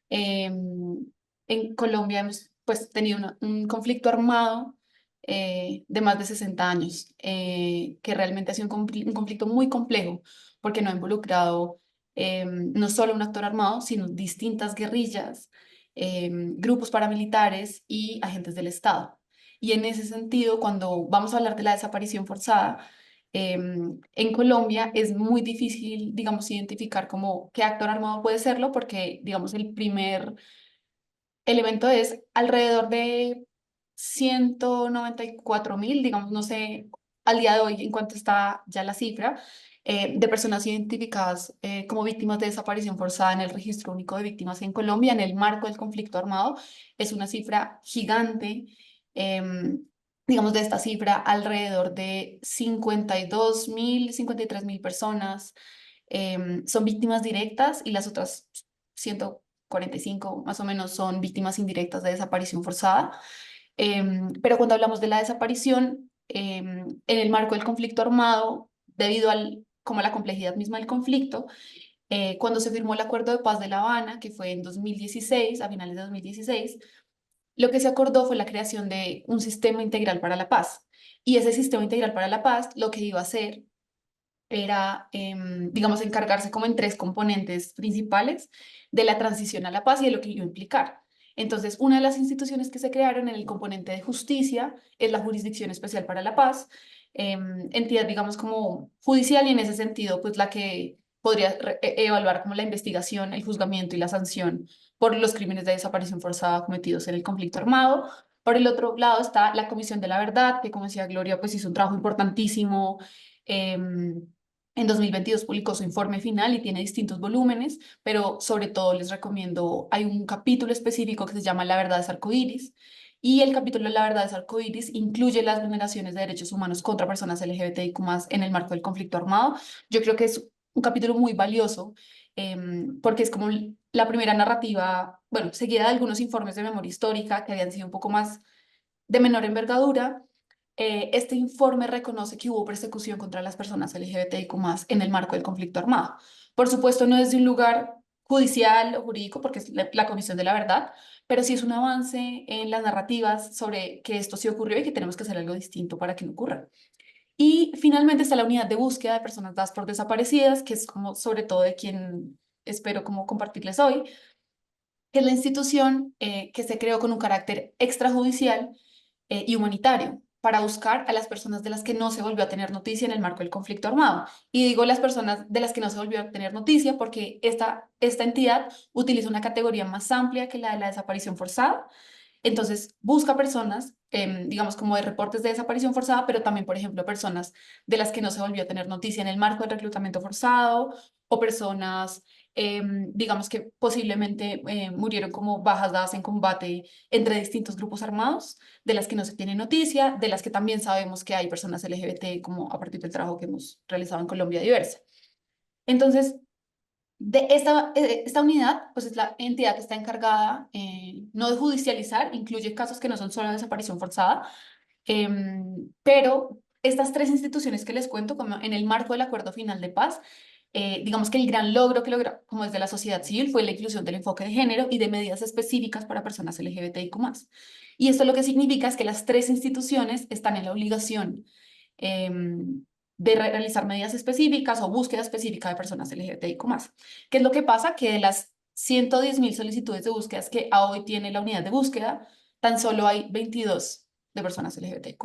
En Colombia hemos pues, tenido un conflicto armado de más de 60 años, que realmente ha sido un conflicto muy complejo porque no ha involucrado no solo un actor armado, sino distintas guerrillas, grupos paramilitares y agentes del Estado. Y en ese sentido, cuando vamos a hablar de la desaparición forzada, en Colombia es muy difícil, digamos, identificar como qué actor armado puede serlo, porque, digamos, el primer elemento es alrededor de 194.000, digamos, no sé, al día de hoy en cuánto está ya la cifra, de personas identificadas como víctimas de desaparición forzada en el Registro Único de Víctimas en Colombia, en el marco del conflicto armado. Es una cifra gigante. Digamos, de esta cifra, alrededor de 52.000, 53.000 personas son víctimas directas y las otras 145 más o menos son víctimas indirectas de desaparición forzada. Pero cuando hablamos de la desaparición, en el marco del conflicto armado, debido como a la complejidad misma del conflicto, cuando se firmó el Acuerdo de Paz de La Habana, que fue en 2016, a finales de 2016, lo que se acordó fue la creación de un sistema integral para la paz. Y ese sistema integral para la paz lo que iba a hacer era, digamos, encargarse como en tres componentes principales de la transición a la paz y de lo que iba a implicar. Entonces, una de las instituciones que se crearon en el componente de justicia es la Jurisdicción Especial para la Paz, entidad, digamos, como judicial y en ese sentido, pues la que podría evaluar como la investigación, el juzgamiento y la sanción por los crímenes de desaparición forzada cometidos en el conflicto armado. Por el otro lado está la Comisión de la Verdad, que como decía Gloria, pues hizo un trabajo importantísimo. En 2022 publicó su informe final y tiene distintos volúmenes, pero sobre todo les recomiendo, hay un capítulo específico que se llama La verdad es arcoíris, y el capítulo de La verdad es arcoíris incluye las vulneraciones de derechos humanos contra personas LGBTIQ+ en el marco del conflicto armado. Yo creo que es un capítulo muy valioso porque es como la primera narrativa, bueno, seguida de algunos informes de memoria histórica que habían sido un poco más de menor envergadura. Este informe reconoce que hubo persecución contra las personas LGBTIQ+ en el marco del conflicto armado. Por supuesto, no es de un lugar judicial o jurídico, porque es la Comisión de la Verdad, pero sí es un avance en las narrativas sobre que esto sí ocurrió y que tenemos que hacer algo distinto para que no ocurra. Y finalmente está la unidad de búsqueda de personas dadas por desaparecidas, que es como sobre todo de quien espero como compartirles hoy, que es la institución que se creó con un carácter extrajudicial y humanitario para buscar a las personas de las que no se volvió a tener noticia en el marco del conflicto armado. Y digo las personas de las que no se volvió a tener noticia porque esta entidad utiliza una categoría más amplia que la de la desaparición forzada. Entonces, busca personas, digamos, como de reportes de desaparición forzada, pero también, por ejemplo, personas de las que no se volvió a tener noticia en el marco del reclutamiento forzado o personas, digamos, que posiblemente murieron como bajas dadas en combate entre distintos grupos armados, de las que no se tiene noticia, de las que también sabemos que hay personas LGBT, como a partir del trabajo que hemos realizado en Colombia Diversa. Entonces, de esta unidad, pues es la entidad que está encargada no de judicializar, incluye casos que no son solo de desaparición forzada, pero estas tres instituciones que les cuento, como en el marco del Acuerdo Final de Paz, digamos que el gran logro que logra, como desde la sociedad civil, fue la inclusión del enfoque de género y de medidas específicas para personas LGBTIQ+. Y esto lo que significa es que las tres instituciones están en la obligación de realizar medidas específicas o búsqueda específica de personas LGBTIQ+. ¿Qué es lo que pasa? Que de las 110.000 solicitudes de búsquedas que a hoy tiene la unidad de búsqueda, tan solo hay 22 de personas LGBTIQ+.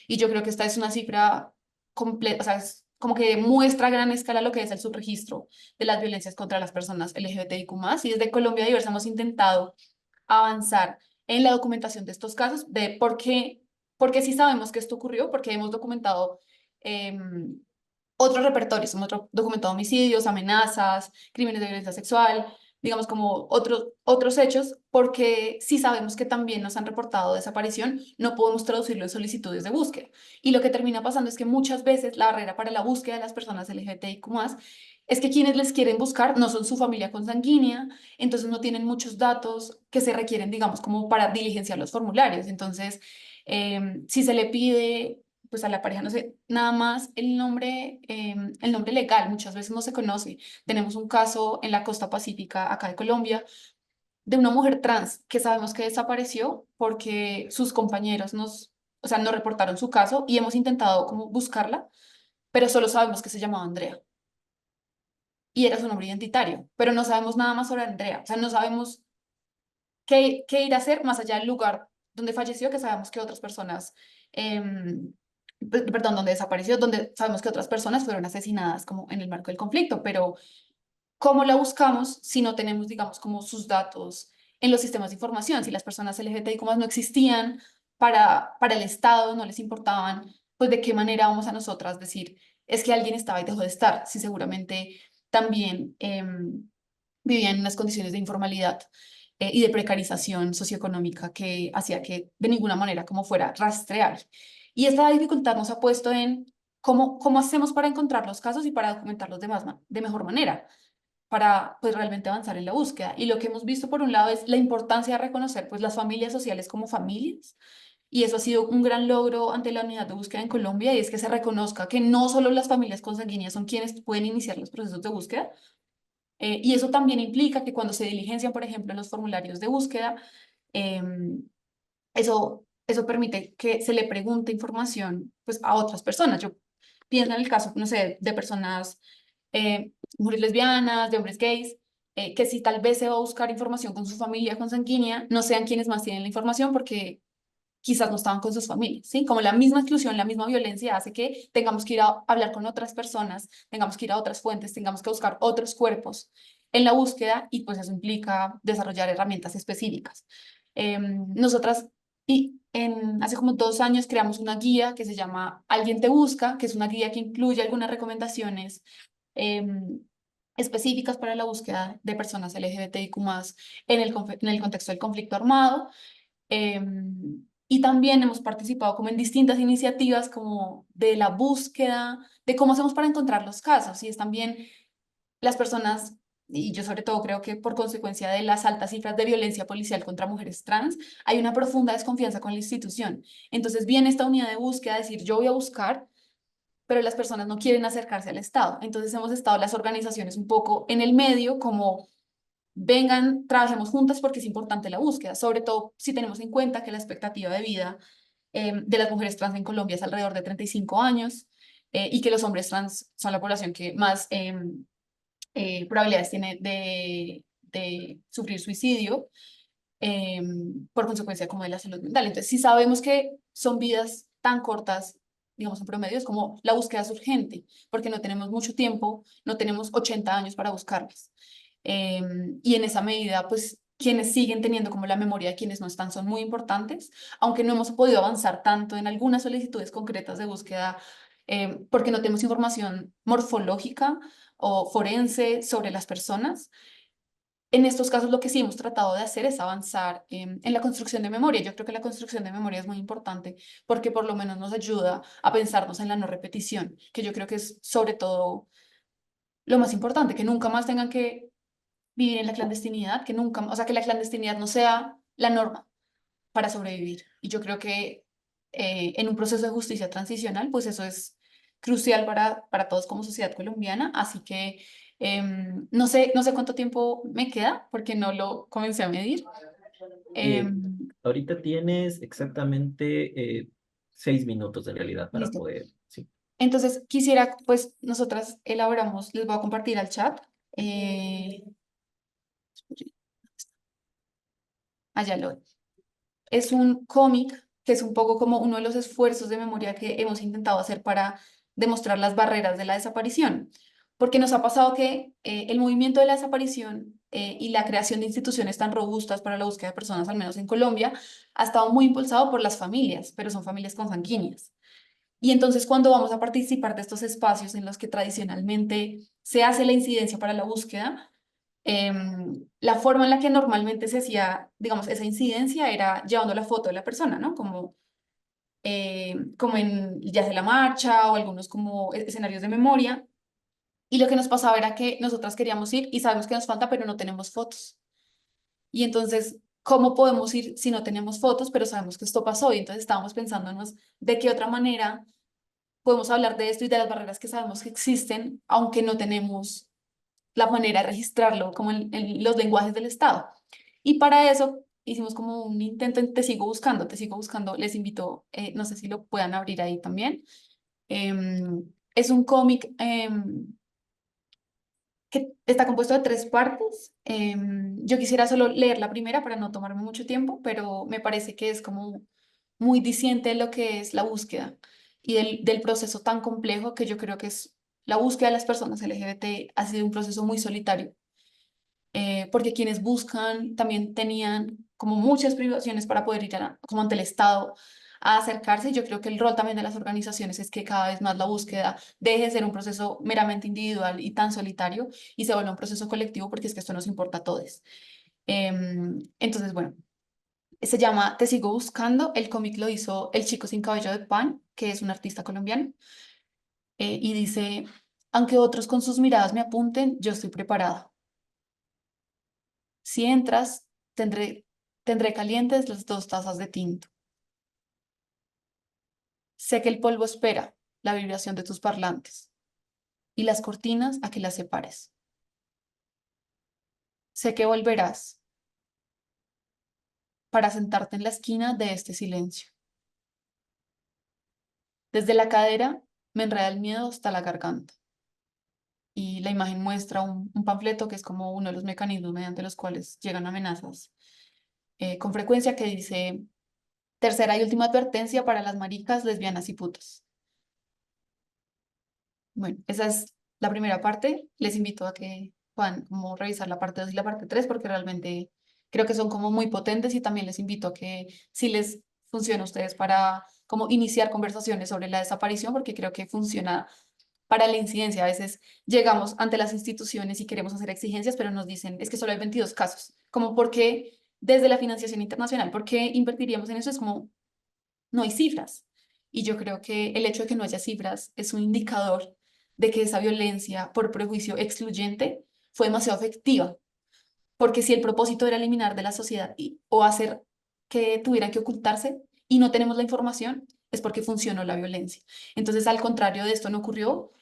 Y yo creo que esta es una cifra completa, o sea, es como que muestra a gran escala lo que es el subregistro de las violencias contra las personas LGBTIQ+. Y desde Colombia Diversa hemos intentado avanzar en la documentación de estos casos, de por qué sí sabemos que esto ocurrió, porque hemos documentado otros repertorios, hemos documentado homicidios, amenazas, crímenes de violencia sexual, digamos como otros hechos, porque sí sabemos que también nos han reportado desaparición, no podemos traducirlo en solicitudes de búsqueda. Y lo que termina pasando es que muchas veces la barrera para la búsqueda de las personas LGBTIQ+, es que quienes les quieren buscar no son su familia consanguínea, entonces no tienen muchos datos que se requieren, digamos, como para diligenciar los formularios. Entonces, si se le pide pues a la pareja, no sé, nada más el nombre legal muchas veces no se conoce. Tenemos un caso en la costa pacífica, acá de Colombia, de una mujer trans que sabemos que desapareció porque sus compañeros o sea, nos reportaron su caso y hemos intentado como buscarla, pero solo sabemos que se llamaba Andrea y era su nombre identitario, pero no sabemos nada más sobre Andrea, o sea, no sabemos qué ir a hacer más allá del lugar donde falleció, que sabemos que otras personas, perdón, donde desapareció, donde sabemos que otras personas fueron asesinadas como en el marco del conflicto, pero ¿cómo la buscamos si no tenemos, digamos, como sus datos en los sistemas de información? Si las personas LGBTIQ+ no existían para el Estado, no les importaban, pues ¿de qué manera vamos a nosotras decir es que alguien estaba y dejó de estar? Si seguramente también vivían en unas condiciones de informalidad y de precarización socioeconómica que hacía que de ninguna manera como fuera rastrear. Y esta dificultad nos ha puesto en cómo hacemos para encontrar los casos y para documentarlos de mejor manera, para pues realmente avanzar en la búsqueda. Y lo que hemos visto por un lado es la importancia de reconocer pues las familias sociales como familias. Y eso ha sido un gran logro ante la unidad de búsqueda en Colombia, y es que se reconozca que no solo las familias consanguíneas son quienes pueden iniciar los procesos de búsqueda, y eso también implica que cuando se diligencian, por ejemplo, los formularios de búsqueda, eso permite que se le pregunte información pues, a otras personas. Yo pienso en el caso, no sé, de personas, mujeres lesbianas, de hombres gays, que si tal vez se va a buscar información con su familia consanguínea, no sean quienes más tienen la información porque quizás no estaban con sus familias, ¿sí? Como la misma exclusión, la misma violencia hace que tengamos que ir a hablar con otras personas, tengamos que ir a otras fuentes, tengamos que buscar otros cuerpos en la búsqueda, y pues eso implica desarrollar herramientas específicas. Nosotras hace como 2 años creamos una guía que se llama Alguien te busca, que es una guía que incluye algunas recomendaciones específicas para la búsqueda de personas LGBTIQ+ en el contexto del conflicto armado. Y también hemos participado como en distintas iniciativas como de la búsqueda, de cómo hacemos para encontrar los casos. Y es también las personas, y yo sobre todo creo que por consecuencia de las altas cifras de violencia policial contra mujeres trans, hay una profunda desconfianza con la institución. Entonces viene esta unidad de búsqueda a decir, yo voy a buscar, pero las personas no quieren acercarse al Estado. Entonces hemos estado las organizaciones un poco en el medio, como vengan, trabajemos juntas porque es importante la búsqueda, sobre todo si tenemos en cuenta que la expectativa de vida de las mujeres trans en Colombia es alrededor de 35 años, y que los hombres trans son la población que más probabilidades tiene de sufrir suicidio por consecuencia como de la salud mental. Entonces, si sabemos que son vidas tan cortas, digamos en promedio, es como la búsqueda es urgente, porque no tenemos mucho tiempo, no tenemos 80 años para buscarlas. Y en esa medida, pues quienes siguen teniendo como la memoria de quienes no están son muy importantes, aunque no hemos podido avanzar tanto en algunas solicitudes concretas de búsqueda, porque no tenemos información morfológica o forense sobre las personas. En estos casos lo que sí hemos tratado de hacer es avanzar en la construcción de memoria. Yo creo que la construcción de memoria es muy importante porque por lo menos nos ayuda a pensarnos en la no repetición, que yo creo que es sobre todo lo más importante, que nunca más tengan que vivir en la clandestinidad, que nunca, o sea, que la clandestinidad no sea la norma para sobrevivir. Y yo creo que en un proceso de justicia transicional, pues eso es crucial para todos como sociedad colombiana. Así que no sé cuánto tiempo me queda porque no lo comencé a medir. Eh, Em, ahorita tienes exactamente 6 minutos en realidad para Listo. poder, sí. Entonces quisiera, pues nosotras elaboramos, les voy a compartir al chat. eh, Allá lo. Es un cómic que es un poco como uno de los esfuerzos de memoria que hemos intentado hacer para demostrar las barreras de la desaparición. Porque nos ha pasado que el movimiento de la desaparición y la creación de instituciones tan robustas para la búsqueda de personas, al menos en Colombia, ha estado muy impulsado por las familias, pero son familias consanguíneas. Y entonces cuando vamos a participar de estos espacios en los que tradicionalmente se hace la incidencia para la búsqueda, la forma en la que normalmente se hacía, digamos, esa incidencia era llevando la foto de la persona, ¿no? Como en ya sea la marcha o algunos como escenarios de memoria. Y lo que nos pasaba era que nosotras queríamos ir y sabemos que nos falta, pero no tenemos fotos. Y entonces, ¿cómo podemos ir si no tenemos fotos, pero sabemos que esto pasó? Y entonces estábamos pensándonos de qué otra manera podemos hablar de esto y de las barreras que sabemos que existen, aunque no tenemos la manera de registrarlo como en los lenguajes del Estado. Y para eso hicimos como un intento en Te sigo buscando, les invito, no sé si lo puedan abrir ahí también. Es un cómic que está compuesto de 3 partes. Yo quisiera solo leer la primera para no tomarme mucho tiempo, pero me parece que es como muy diciente de lo que es la búsqueda y del proceso tan complejo que yo creo que es la búsqueda de las personas LGBT ha sido un proceso muy solitario, porque quienes buscan también tenían como muchas privaciones para poder ir como ante el Estado a acercarse. Yo creo que el rol también de las organizaciones es que cada vez más la búsqueda deje de ser un proceso meramente individual y tan solitario y se vuelva un proceso colectivo, porque es que esto nos importa a todos. Entonces, bueno, se llama Te sigo buscando. El cómic lo hizo El Chico Sin Cabello de Pan, que es un artista colombiano, y dice: aunque otros con sus miradas me apunten, yo estoy preparada. Si entras, tendré calientes las 2 tazas de tinto. Sé que el polvo espera la vibración de tus parlantes y las cortinas a que las separes. Sé que volverás para sentarte en la esquina de este silencio. Desde la cadera me enreda el miedo hasta la garganta. Y la imagen muestra un panfleto que es como uno de los mecanismos mediante los cuales llegan amenazas con frecuencia, que dice: tercera y última advertencia para las maricas, lesbianas y putas. Bueno, esa es la primera parte. Les invito a que puedan como revisar la parte 2 y la parte 3, porque realmente creo que son como muy potentes, y también les invito a que si les funciona a ustedes para como iniciar conversaciones sobre la desaparición, porque creo que funciona para la incidencia. A veces llegamos ante las instituciones y queremos hacer exigencias, pero nos dicen: es que solo hay 22 casos. Como, ¿por qué desde la financiación internacional? ¿Por qué invertiríamos en eso? Es como, no hay cifras. Y yo creo que el hecho de que no haya cifras es un indicador de que esa violencia por prejuicio excluyente fue demasiado efectiva. Porque si el propósito era eliminar de la sociedad o hacer que tuviera que ocultarse y no tenemos la información, es porque funcionó la violencia. Entonces, al contrario de esto no ocurrió,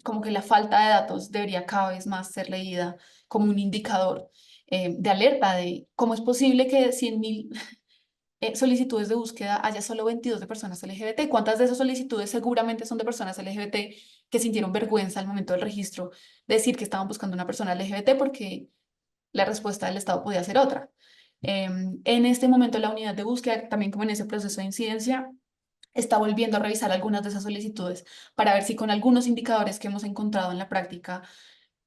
como que la falta de datos debería cada vez más ser leída como un indicador de alerta de cómo es posible que 100.000 solicitudes de búsqueda haya solo 22 de personas LGBT. ¿Cuántas de esas solicitudes seguramente son de personas LGBT que sintieron vergüenza al momento del registro de decir que estaban buscando una persona LGBT, porque la respuesta del Estado podía ser otra? En este momento la unidad de búsqueda, también como en ese proceso de incidencia, está volviendo a revisar algunas de esas solicitudes para ver si con algunos indicadores que hemos encontrado en la práctica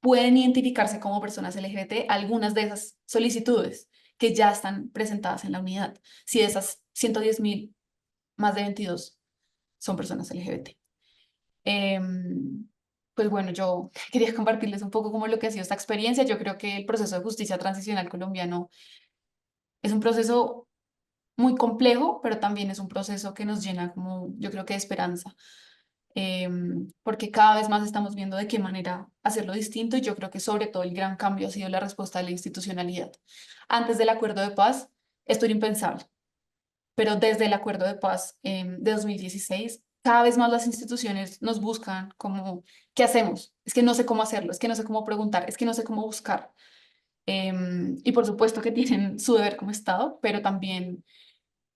pueden identificarse como personas LGBT algunas de esas solicitudes que ya están presentadas en la unidad. Si de esas 110.000, más de 22 son personas LGBT. Pues bueno, yo quería compartirles un poco cómo lo que ha sido esta experiencia. Yo creo que el proceso de justicia transicional colombiano es un proceso muy complejo, pero también es un proceso que nos llena como, yo creo que de esperanza, porque cada vez más estamos viendo de qué manera hacerlo distinto, y yo creo que sobre todo el gran cambio ha sido la respuesta de la institucionalidad. Antes del acuerdo de paz, esto era impensable, pero desde el acuerdo de paz de 2016, cada vez más las instituciones nos buscan como: ¿qué hacemos? Es que no sé cómo hacerlo, es que no sé cómo preguntar, es que no sé cómo buscar. Y por supuesto que tienen su deber como Estado, pero también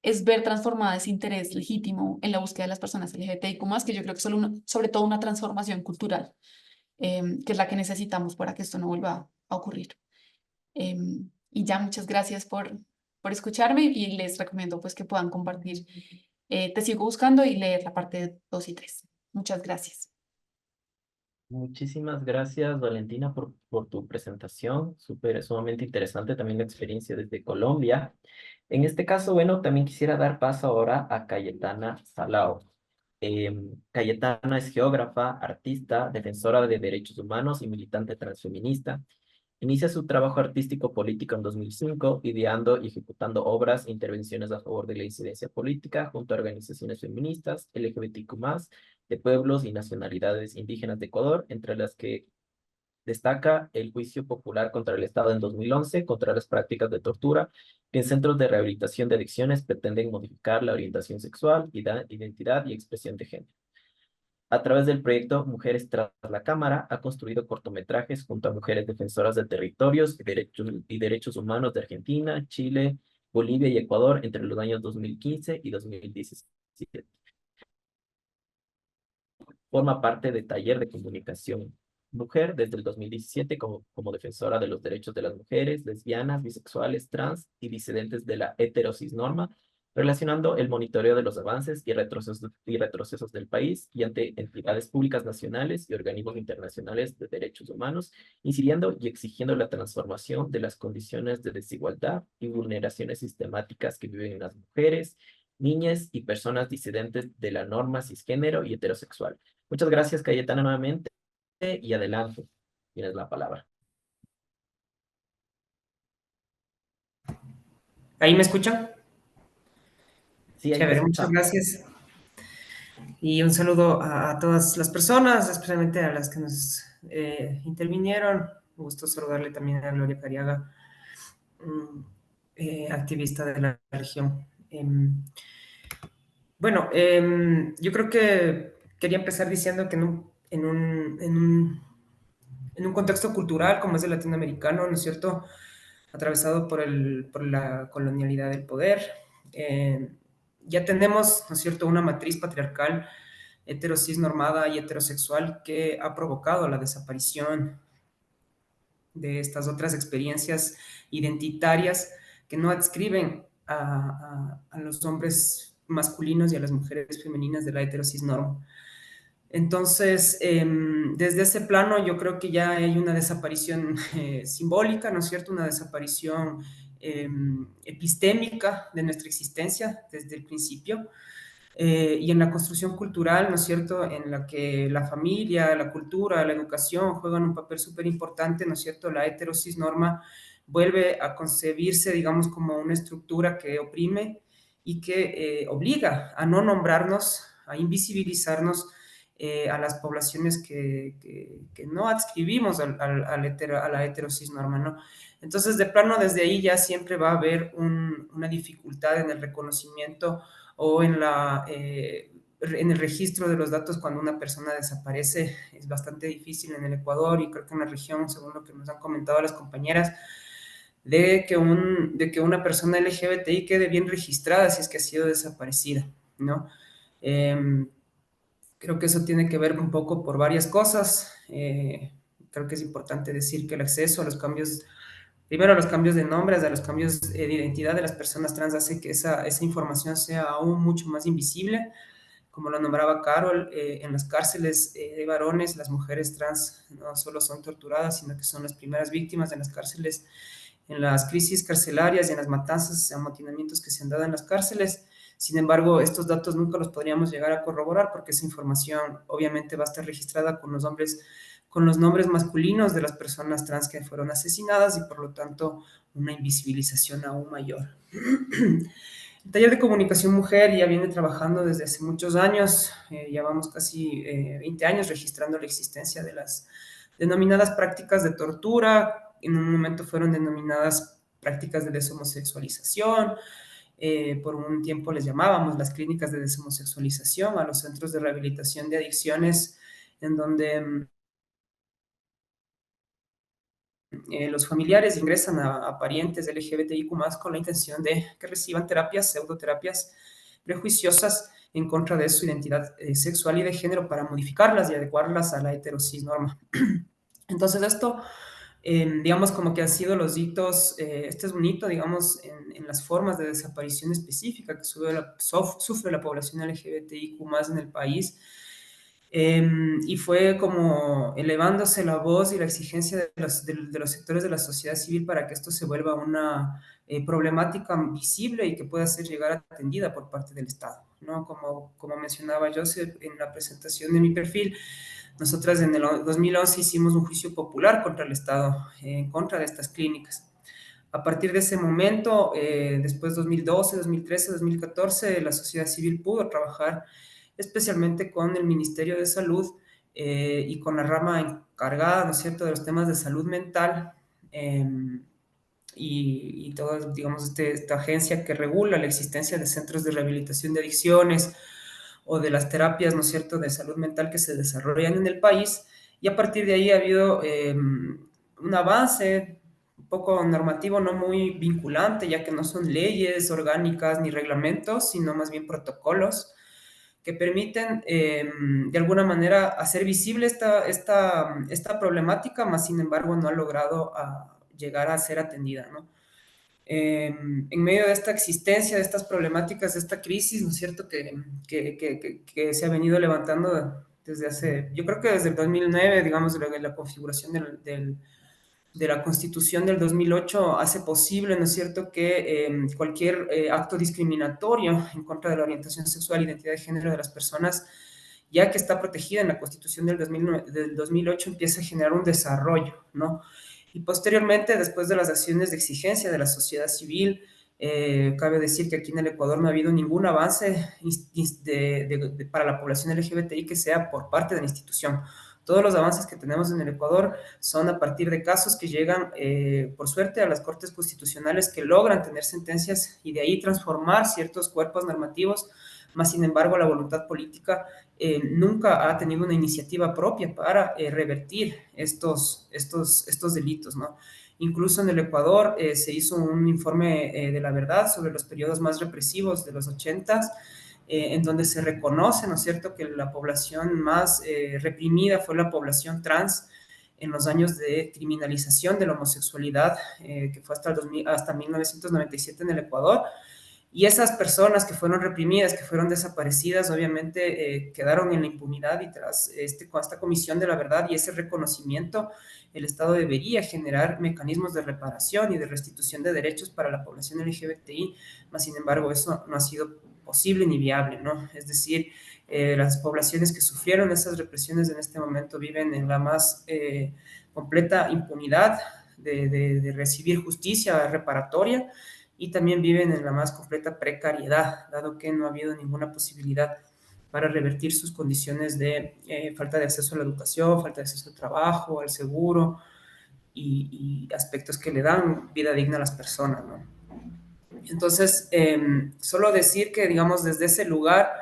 es ver transformada ese interés legítimo en la búsqueda de las personas LGBTIQ+, que yo creo que sobre todo una transformación cultural, que es la que necesitamos para que esto no vuelva a ocurrir. Y ya, muchas gracias por por escucharme y les recomiendo pues que puedan compartir Te sigo buscando y leer la parte 2 y 3. Muchas gracias. Muchísimas gracias, Valentina, por tu presentación. Sumamente interesante también la experiencia desde Colombia. En este caso, bueno, también quisiera dar paso ahora a Cayetana Salao. Cayetana es geógrafa, artista, defensora de derechos humanos y militante transfeminista. Inicia su trabajo artístico político en 2005, ideando y ejecutando obras e intervenciones a favor de la incidencia política junto a organizaciones feministas, LGBTQ+, de pueblos y nacionalidades indígenas de Ecuador, entre las que destaca el juicio popular contra el Estado en 2011 contra las prácticas de tortura que en centros de rehabilitación de adicciones pretenden modificar la orientación sexual, identidad y expresión de género. A través del proyecto Mujeres tras la Cámara, ha construido cortometrajes junto a mujeres defensoras de territorios y derechos humanos de Argentina, Chile, Bolivia y Ecuador entre los años 2015 y 2017. Forma parte de Taller de Comunicación Mujer desde el 2017 como defensora de los derechos de las mujeres, lesbianas, bisexuales, trans y disidentes de la heterocisnorma, relacionando el monitoreo de los avances y retrocesos del país y ante entidades públicas nacionales y organismos internacionales de derechos humanos, incidiendo y exigiendo la transformación de las condiciones de desigualdad y vulneraciones sistemáticas que viven las mujeres, niñas y personas disidentes de la norma cisgénero y heterosexual. Muchas gracias, Cayetana, nuevamente, y adelante. Tienes la palabra. ¿Ahí me escuchan? Sí, ahí te Chévere, muchas escuchamos. gracias. Y un saludo a todas las personas, especialmente a las que nos intervinieron. Un gusto saludarle también a Gloria Cariaga, activista de la región. Bueno, yo creo que quería empezar diciendo que en un contexto cultural como es el latinoamericano, ¿no es cierto?, atravesado por la colonialidad del poder, ya tenemos, ¿no es cierto?, una matriz patriarcal heterosis normada y heterosexual que ha provocado la desaparición de estas otras experiencias identitarias que no adscriben a los hombres masculinos y a las mujeres femeninas de la heterosis norma. Entonces, desde ese plano yo creo que ya hay una desaparición simbólica, ¿no es cierto? Una desaparición epistémica de nuestra existencia desde el principio. Y en la construcción cultural, ¿no es cierto?, en la que la familia, la cultura, la educación juegan un papel súper importante, ¿no es cierto?, la heterosis norma vuelve a concebirse, digamos, como una estructura que oprime y que obliga a no nombrarnos, a invisibilizarnos a las poblaciones que no adscribimos a la heterosis norma, ¿no? Entonces, de plano, desde ahí ya siempre va a haber una dificultad en el reconocimiento o en el registro de los datos cuando una persona desaparece. Es bastante difícil en el Ecuador y creo que en la región, según lo que nos han comentado las compañeras, de que una persona LGBTI quede bien registrada si es que ha sido desaparecida, ¿no? Creo que eso tiene que ver un poco por varias cosas. Creo que es importante decir que el acceso a los cambios, primero a los cambios de nombres, a los cambios de identidad de las personas trans hace que esa información sea aún mucho más invisible. Como lo nombraba Carol, en las cárceles de varones, las mujeres trans no solo son torturadas, sino que son las primeras víctimas en las cárceles, en las crisis carcelarias y en las matanzas, amotinamientos que se han dado en las cárceles. Sin embargo, estos datos nunca los podríamos llegar a corroborar porque esa información obviamente va a estar registrada con los nombres masculinos de las personas trans que fueron asesinadas y por lo tanto una invisibilización aún mayor. El taller de comunicación mujer ya viene trabajando desde hace muchos años, ya vamos casi 20 años registrando la existencia de las denominadas prácticas de tortura. En un momento fueron denominadas prácticas de deshomosexualización. Por un tiempo les llamábamos las clínicas de deshomosexualización a los centros de rehabilitación de adicciones, en donde los familiares ingresan a parientes LGBTIQ+ con la intención de que reciban terapias, pseudoterapias prejuiciosas en contra de su identidad sexual y de género para modificarlas y adecuarlas a la heterosis norma. Entonces esto digamos, como que han sido los hitos, este es un hito, digamos, en las formas de desaparición específica que sufre la población LGBTIQ más en el país. Y fue como elevándose la voz y la exigencia de los sectores de la sociedad civil para que esto se vuelva una problemática visible y que pueda ser llegar atendida por parte del Estado, ¿no? Como mencionaba Joseph en la presentación de mi perfil, nosotras en el 2011 hicimos un juicio popular contra el Estado, en contra de estas clínicas. A partir de ese momento, después 2012, 2013, 2014, la sociedad civil pudo trabajar especialmente con el Ministerio de Salud y con la rama encargada, ¿no es cierto?, de los temas de salud mental eh, y toda, digamos, esta agencia que regula la existencia de centros de rehabilitación de adicciones o de las terapias, ¿no es cierto?, de salud mental que se desarrollan en el país. Y a partir de ahí ha habido un avance un poco normativo, no muy vinculante, ya que no son leyes orgánicas ni reglamentos, sino más bien protocolos que permiten de alguna manera hacer visible esta problemática, más sin embargo no ha logrado llegar a ser atendida, ¿no? En medio de esta existencia, de estas problemáticas, de esta crisis, ¿no es cierto?, que se ha venido levantando desde hace, yo creo que desde el 2009, digamos, la configuración de la Constitución del 2008 hace posible, ¿no es cierto?, que cualquier acto discriminatorio en contra de la orientación sexual e identidad de género de las personas, ya que está protegida en la Constitución del 2008, empiece a generar un desarrollo, ¿no? Y posteriormente, después de las acciones de exigencia de la sociedad civil, cabe decir que aquí en el Ecuador no ha habido ningún avance para la población LGBTI que sea por parte de la institución. Todos los avances que tenemos en el Ecuador son a partir de casos que llegan, por suerte, a las Cortes Constitucionales que logran tener sentencias y de ahí transformar ciertos cuerpos normativos, más sin embargo la voluntad política nunca ha tenido una iniciativa propia para revertir estos delitos, ¿no? Incluso en el Ecuador se hizo un informe de la verdad sobre los periodos más represivos de los 80s, en donde se reconoce, ¿no es cierto?, que la población más reprimida fue la población trans en los años de criminalización de la homosexualidad, que fue hasta 1997 en el Ecuador. Y esas personas que fueron reprimidas, que fueron desaparecidas, obviamente quedaron en la impunidad y tras esta comisión de la verdad y ese reconocimiento, el Estado debería generar mecanismos de reparación y de restitución de derechos para la población LGBTI, mas sin embargo eso no ha sido posible ni viable, ¿no? Es decir, las poblaciones que sufrieron esas represiones en este momento viven en la más completa impunidad de recibir justicia reparatoria y también viven en la más completa precariedad, dado que no ha habido ninguna posibilidad para revertir sus condiciones de falta de acceso a la educación, falta de acceso al trabajo, al seguro y aspectos que le dan vida digna a las personas, ¿no? Entonces, solo decir que, digamos, desde ese lugar,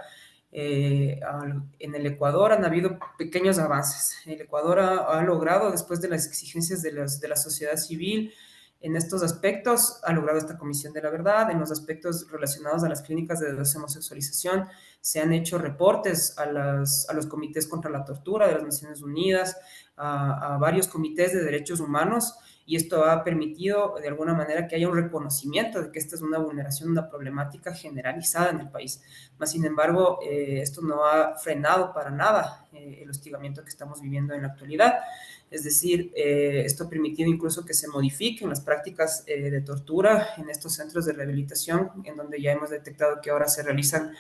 en el Ecuador han habido pequeños avances. El Ecuador ha logrado, después de las exigencias de la sociedad civil, en estos aspectos, ha logrado esta comisión de la verdad. En los aspectos relacionados a las clínicas de deshomosexualización, se han hecho reportes a los comités contra la tortura de las Naciones Unidas, a varios comités de derechos humanos, y esto ha permitido de alguna manera que haya un reconocimiento de que esta es una vulneración, una problemática generalizada en el país. Mas, sin embargo, esto no ha frenado para nada el hostigamiento que estamos viviendo en la actualidad. Es decir, esto ha permitido incluso que se modifiquen las prácticas de tortura en estos centros de rehabilitación, en donde ya hemos detectado que ahora se realizan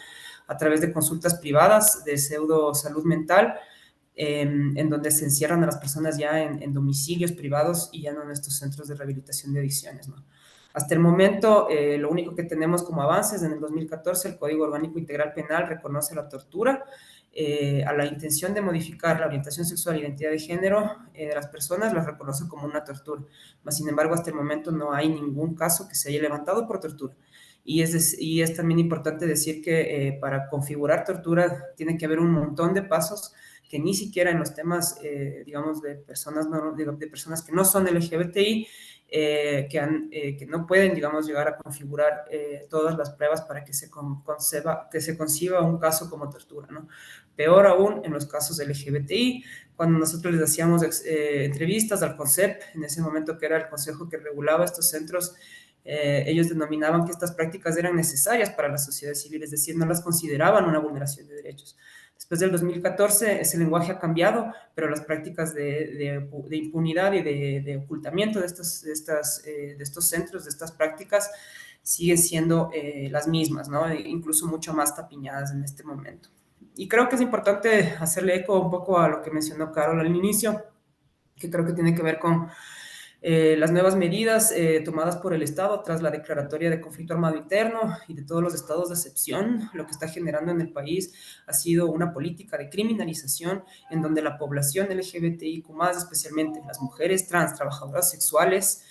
a través de consultas privadas de pseudo salud mental, en donde se encierran a las personas ya en domicilios privados y ya no en estos centros de rehabilitación de adicciones, ¿no? Hasta el momento, lo único que tenemos como avances, en el 2014 el Código Orgánico Integral Penal reconoce la tortura, a la intención de modificar la orientación sexual e identidad de género de las personas, las reconoce como una tortura. Mas, sin embargo, hasta el momento no hay ningún caso que se haya levantado por tortura. Y es también importante decir que para configurar tortura tiene que haber un montón de pasos que ni siquiera en los temas, digamos, de personas que no son LGBTI, que no pueden, digamos, llegar a configurar todas las pruebas para que se conciba un caso como tortura, ¿no? Peor aún en los casos LGBTI, cuando nosotros les hacíamos entrevistas al CONCEP, en ese momento que era el consejo que regulaba estos centros, ellos denominaban que estas prácticas eran necesarias para la sociedad civil, es decir, no las consideraban una vulneración de derechos. Después del 2014 ese lenguaje ha cambiado, pero las prácticas de impunidad y de ocultamiento de estos centros, de estas prácticas, siguen siendo las mismas, ¿no? Incluso mucho más tapiñadas en este momento. Y creo que es importante hacerle eco un poco a lo que mencionó Carol al inicio, que creo que tiene que ver con las nuevas medidas tomadas por el Estado tras la declaratoria de conflicto armado interno y de todos los estados de excepción. Lo que está generando en el país ha sido una política de criminalización en donde la población LGBTIQ+, especialmente las mujeres trans, trabajadoras sexuales,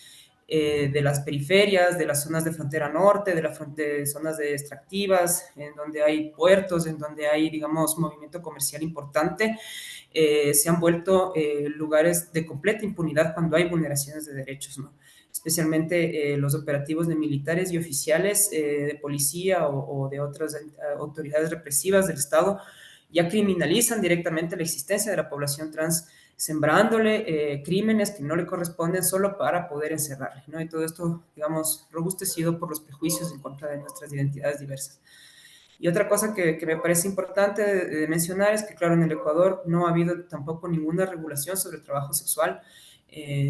de las periferias, de las zonas de frontera norte, de zonas de extractivas, en donde hay puertos, en donde hay, digamos, movimiento comercial importante, se han vuelto lugares de completa impunidad cuando hay vulneraciones de derechos, ¿no? Especialmente los operativos de militares y oficiales de policía o de otras autoridades represivas del Estado ya criminalizan directamente la existencia de la población trans, sembrándole crímenes que no le corresponden solo para poder encerrarle, ¿no? Y todo esto, digamos, robustecido por los prejuicios en contra de nuestras identidades diversas. Y otra cosa que me parece importante de mencionar es que, claro, en el Ecuador no ha habido tampoco ninguna regulación sobre el trabajo sexual,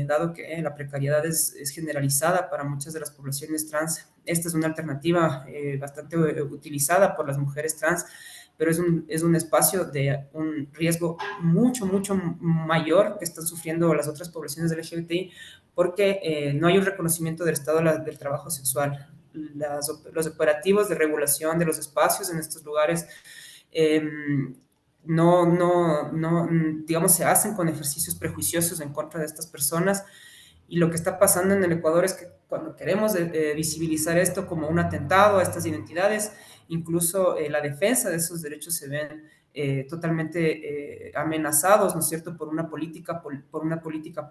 dado que la precariedad es generalizada para muchas de las poblaciones trans. Esta es una alternativa bastante utilizada por las mujeres trans, pero es un espacio de un riesgo mucho, mucho mayor que están sufriendo las otras poblaciones LGBTI, porque no hay un reconocimiento del Estado del trabajo sexual. Los operativos de regulación de los espacios en estos lugares digamos, se hacen con ejercicios prejuiciosos en contra de estas personas. Y lo que está pasando en el Ecuador es que cuando queremos visibilizar esto como un atentado a estas identidades, incluso la defensa de esos derechos se ven totalmente amenazados, ¿no es cierto?, por una política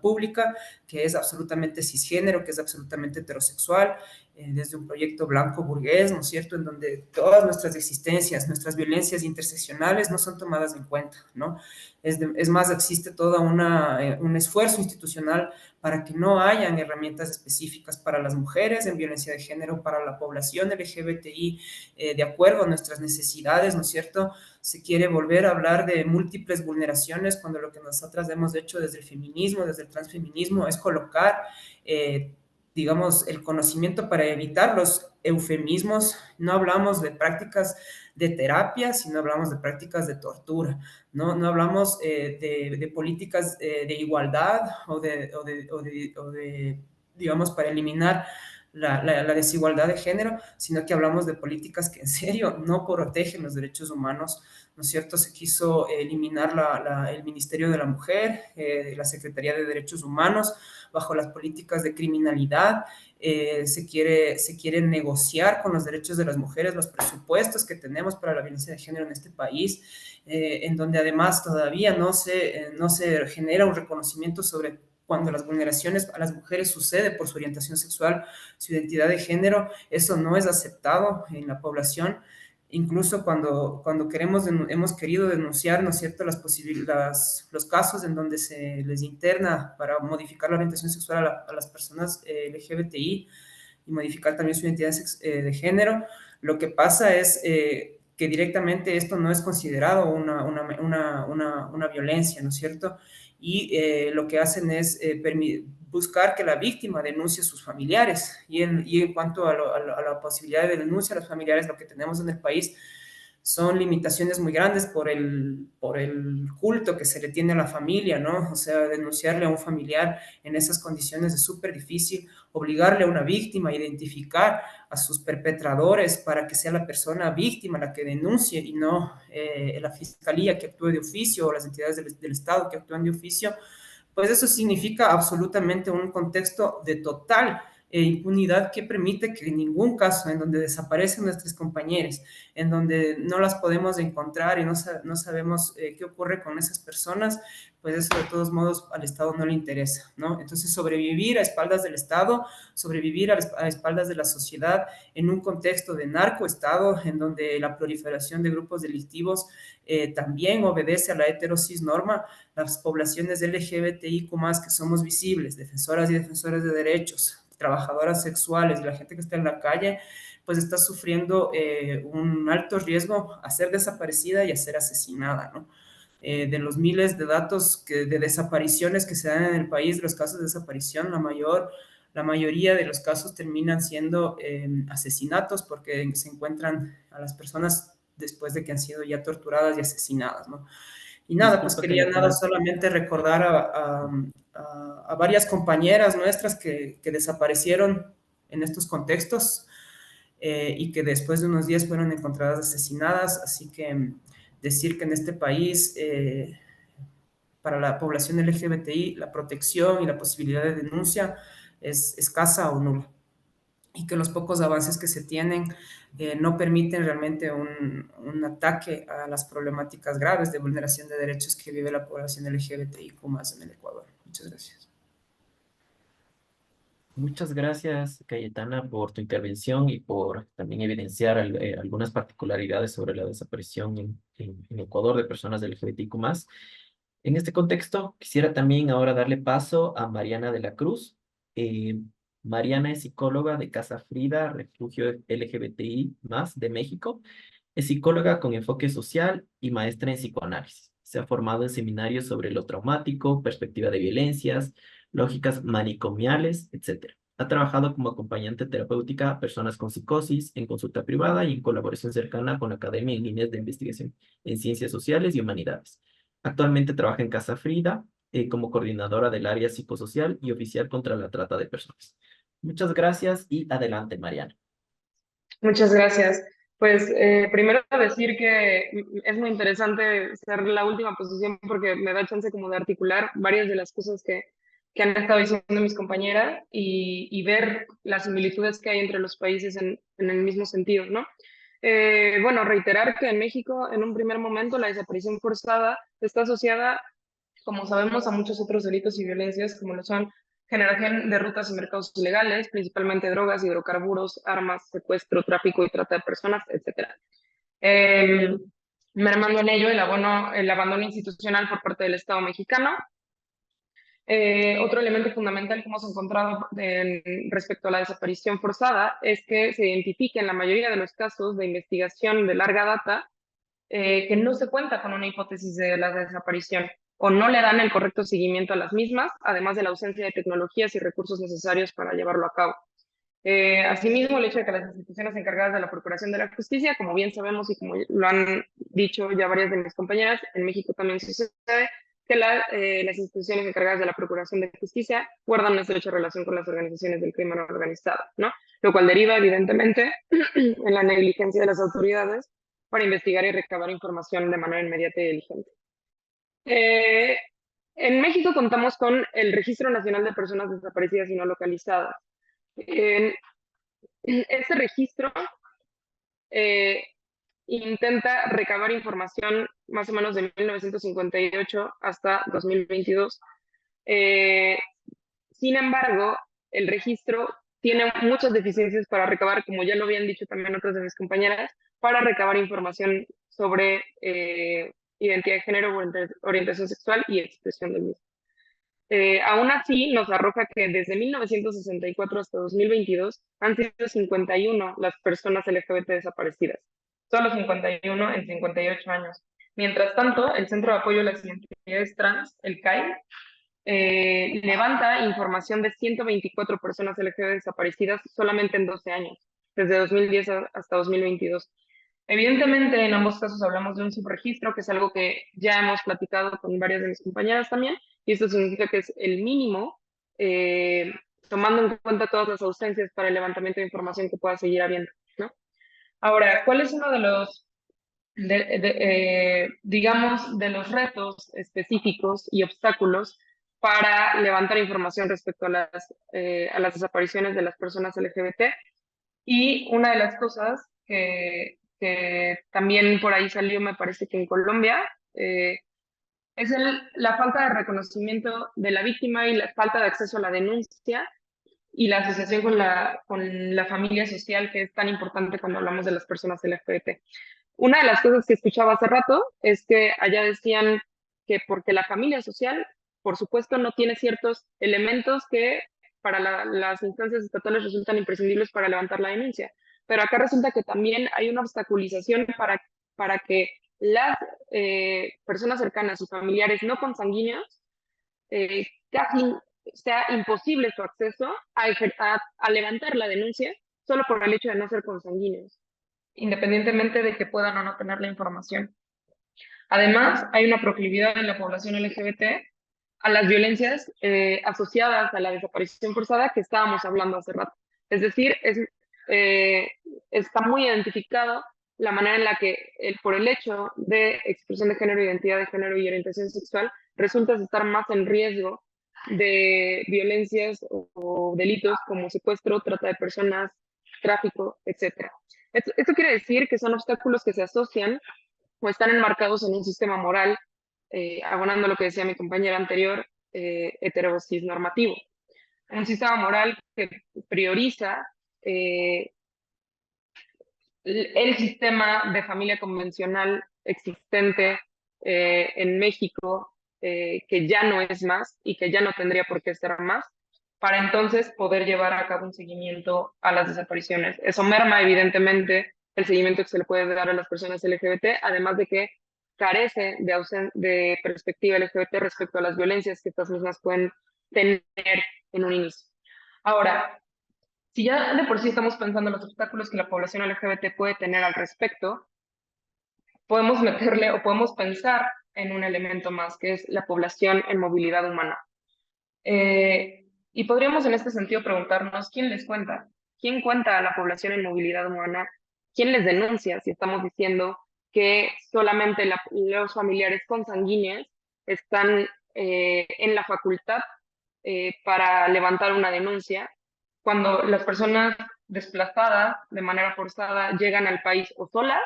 pública que es absolutamente cisgénero, que es absolutamente heterosexual, desde un proyecto blanco burgués, ¿no es cierto?, en donde todas nuestras existencias, nuestras violencias interseccionales no son tomadas en cuenta, ¿no? Es más, existe todo un esfuerzo institucional para que no hayan herramientas específicas para las mujeres en violencia de género, para la población LGBTI, de acuerdo a nuestras necesidades, ¿no es cierto? Se quiere volver a hablar de múltiples vulneraciones cuando lo que nosotras hemos hecho desde el feminismo, desde el transfeminismo, es colocar, digamos, el conocimiento para evitar los eufemismos. No hablamos de prácticas de terapia, sino hablamos de prácticas de tortura. No hablamos de políticas de igualdad o de, digamos, para eliminar la desigualdad de género, sino que hablamos de políticas que en serio no protegen los derechos humanos, ¿no es cierto? Se quiso eliminar el Ministerio de la Mujer, la Secretaría de Derechos Humanos, bajo las políticas de criminalidad. Se quiere negociar con los derechos de las mujeres los presupuestos que tenemos para la violencia de género en este país, en donde además todavía no se genera un reconocimiento sobre cuando las vulneraciones a las mujeres sucede por su orientación sexual, su identidad de género. Eso no es aceptado en la población. Incluso cuando hemos querido denunciar, ¿no es cierto?, los casos en donde se les interna para modificar la orientación sexual a las personas LGBTI y modificar también su identidad de género, lo que pasa es que directamente esto no es considerado una violencia, ¿no es cierto? Y lo que hacen es buscar que la víctima denuncie a sus familiares. Y en cuanto a la posibilidad de denuncia a los familiares, lo que tenemos en el país son limitaciones muy grandes por el culto que se le tiene a la familia, ¿no? O sea, denunciarle a un familiar en esas condiciones es súper difícil. Obligarle a una víctima a identificar a sus perpetradores para que sea la persona víctima la que denuncie y no la fiscalía que actúe de oficio o las entidades del Estado que actúan de oficio, pues eso significa absolutamente un contexto de total impunidad que permite que en ningún caso en donde desaparecen nuestros compañeros, en donde no las podemos encontrar y no sabemos qué ocurre con esas personas, pues eso de todos modos al Estado no le interesa, ¿no? Entonces sobrevivir a espaldas del Estado, sobrevivir a espaldas de la sociedad en un contexto de narcoestado, en donde la proliferación de grupos delictivos también obedece a la heterosis norma, las poblaciones LGBTIQ+, que somos visibles, defensoras y defensores de derechos, trabajadoras sexuales y la gente que está en la calle, pues está sufriendo un alto riesgo a ser desaparecida y a ser asesinada, ¿no? De los miles de datos de desapariciones que se dan en el país, los casos de desaparición, la mayoría de los casos terminan siendo asesinatos porque se encuentran a las personas después de que han sido ya torturadas y asesinadas, ¿no? Y nada, pues Disculpa, quería nada Cayetana. solamente recordar a varias compañeras nuestras que desaparecieron en estos contextos y que después de unos días fueron encontradas asesinadas. Así que decir que en este país, para la población LGBTI, la protección y la posibilidad de denuncia es escasa o nula. Y que los pocos avances que se tienen no permiten realmente un ataque a las problemáticas graves de vulneración de derechos que vive la población LGBTIQ más en el Ecuador. Muchas gracias. Muchas gracias, Cayetana, por tu intervención y por también evidenciar algunas particularidades sobre la desaparición en Ecuador de personas LGBTIQ+. En este contexto, quisiera también ahora darle paso a Mariana de la Cruz. Eh, Mariana es psicóloga de Casa Frida, Refugio LGBTI más de México. Es psicóloga con enfoque social y maestra en psicoanálisis. Se ha formado en seminarios sobre lo traumático, perspectiva de violencias, lógicas manicomiales, etc. Ha trabajado como acompañante terapéutica a personas con psicosis, en consulta privada y en colaboración cercana con la academia en líneas de investigación en ciencias sociales y humanidades. Actualmente trabaja en Casa Frida como coordinadora del área psicosocial y oficial contra la trata de personas. Muchas gracias y adelante, Mariana. Muchas gracias. Pues primero decir que es muy interesante ser la última posición porque me da chance como de articular varias de las cosas que han estado diciendo mis compañeras y ver las similitudes que hay entre los países en el mismo sentido, ¿no? Bueno, reiterar que en México, en un primer momento, la desaparición forzada está asociada, como sabemos, a muchos otros delitos y violencias, como lo son generación de rutas y mercados ilegales, principalmente drogas, hidrocarburos, armas, secuestro, tráfico y trata de personas, etc. Mermando en ello el abandono institucional por parte del Estado mexicano. Otro elemento fundamental que hemos encontrado respecto a la desaparición forzada es que se identifica en la mayoría de los casos de investigación de larga data que no se cuenta con una hipótesis de la desaparición o no le dan el correcto seguimiento a las mismas, además de la ausencia de tecnologías y recursos necesarios para llevarlo a cabo. Asimismo, el hecho de que las instituciones encargadas de la Procuración de la Justicia, como bien sabemos y como lo han dicho ya varias de mis compañeras, en México también sucede que las instituciones encargadas de la Procuración de Justicia guardan una estrecha relación con las organizaciones del crimen organizado, ¿no? Lo cual deriva, evidentemente, en la negligencia de las autoridades para investigar y recabar información de manera inmediata y diligente. En México contamos con el Registro Nacional de Personas Desaparecidas y No Localizadas. Este registro intenta recabar información más o menos de 1958 hasta 2022. Sin embargo, el registro tiene muchas deficiencias para recabar, como ya lo habían dicho también otras de mis compañeras, para recabar información sobre identidad de género, orientación sexual y expresión del mismo. Aún así, nos arroja que desde 1964 hasta 2022 han sido 51 las personas LGBT desaparecidas, solo 51 en 58 años. Mientras tanto, el Centro de Apoyo a las Identidades Trans, el CAI, levanta información de 124 personas LGBT desaparecidas solamente en 12 años, desde 2010 hasta 2022. Evidentemente, en ambos casos hablamos de un subregistro, que es algo que ya hemos platicado con varias de mis compañeras también, y esto significa que es el mínimo, tomando en cuenta todas las ausencias para el levantamiento de información que pueda seguir habiendo, ¿no? Ahora, ¿cuál es uno de los, digamos, de los retos específicos y obstáculos para levantar información respecto a las desapariciones de las personas LGBT. Y una de las cosas que también por ahí salió, me parece que en Colombia, es la falta de reconocimiento de la víctima y la falta de acceso a la denuncia y la asociación con la familia social, que es tan importante cuando hablamos de las personas LGBT. Una de las cosas que escuchaba hace rato es que allá decían que porque la familia social, por supuesto, no tiene ciertos elementos que para las instancias estatales resultan imprescindibles para levantar la denuncia. Pero acá resulta que también hay una obstaculización para que las personas cercanas y familiares no consanguíneos casi sea imposible su acceso a levantar la denuncia solo por el hecho de no ser consanguíneos, independientemente de que puedan o no tener la información. Además, hay una proclividad en la población LGBT a las violencias asociadas a la desaparición forzada que estábamos hablando hace rato. Es decir, está muy identificado la manera en la que, por el hecho de expresión de género, identidad de género y orientación sexual, resulta estar más en riesgo de violencias o delitos como secuestro, trata de personas, tráfico, etc. Esto quiere decir que son obstáculos que se asocian o están enmarcados en un sistema moral, abonando lo que decía mi compañera anterior, heterosis normativo. Un sistema moral que prioriza el sistema de familia convencional existente en México, que ya no es más y que ya no tendría por qué ser más, para entonces poder llevar a cabo un seguimiento a las desapariciones. Eso merma evidentemente el seguimiento que se le puede dar a las personas LGBT, además de que carece de perspectiva LGBT respecto a las violencias que estas mismas pueden tener en un inicio. Ahora, si ya de por sí estamos pensando en los obstáculos que la población LGBT puede tener al respecto, podemos meterle o podemos pensar en un elemento más, que es la población en movilidad humana. Y podríamos en este sentido preguntarnos, ¿quién les cuenta? ¿Quién cuenta a la población en movilidad humana? ¿Quién les denuncia si estamos diciendo que solamente los familiares consanguíneos están en la facultad para levantar una denuncia, cuando las personas desplazadas de manera forzada llegan al país o solas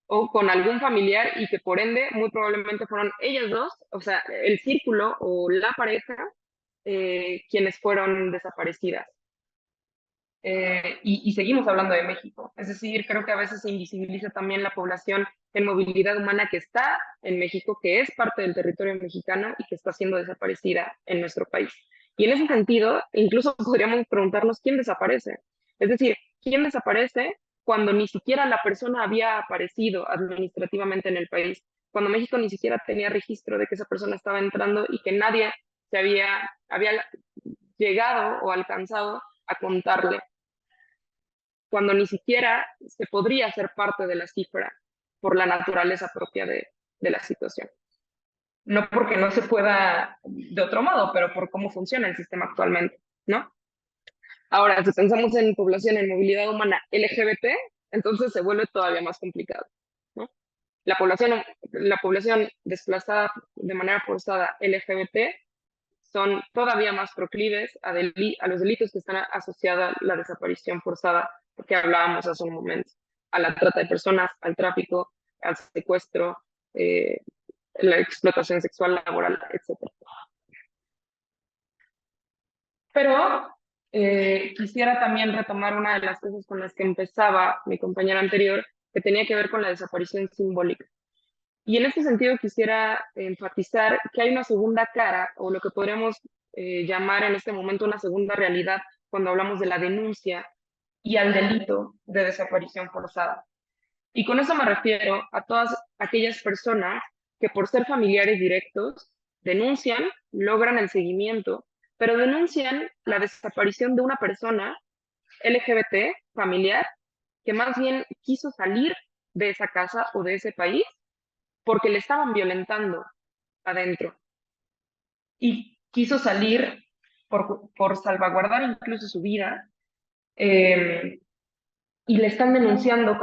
o con algún familiar y que por ende muy probablemente fueron ellas dos, o sea, el círculo o la pareja, quienes fueron desaparecidas? Y seguimos hablando de México. Es decir, creo que a veces se invisibiliza también la población en movilidad humana que está en México, que es parte del territorio mexicano y que está siendo desaparecida en nuestro país. Y en ese sentido, incluso podríamos preguntarnos quién desaparece. Es decir, quién desaparece cuando ni siquiera la persona había aparecido administrativamente en el país, cuando México ni siquiera tenía registro de que esa persona estaba entrando y que nadie se había llegado o alcanzado a contarle, cuando ni siquiera se podría ser parte de la cifra por la naturaleza propia de la situación. No porque no se pueda de otro modo, pero por cómo funciona el sistema actualmente, ¿no? Ahora, si pensamos en población en movilidad humana LGBT, entonces se vuelve todavía más complicado, ¿no? La población desplazada de manera forzada LGBT son todavía más proclives a los delitos que están asociados a la desaparición forzada, que hablábamos hace un momento, a la trata de personas, al tráfico, al secuestro, la explotación sexual laboral, etc. Pero quisiera también retomar una de las cosas con las que empezaba mi compañera anterior, que tenía que ver con la desaparición simbólica. Y en este sentido quisiera enfatizar que hay una segunda cara, o lo que podríamos llamar en este momento una segunda realidad, cuando hablamos de la denuncia y al delito de desaparición forzada. Y con eso me refiero a todas aquellas personas que por ser familiares directos denuncian, logran el seguimiento, pero denuncian la desaparición de una persona LGBT familiar que más bien quiso salir de esa casa o de ese país porque le estaban violentando adentro y quiso salir por salvaguardar incluso su vida, y le están denunciando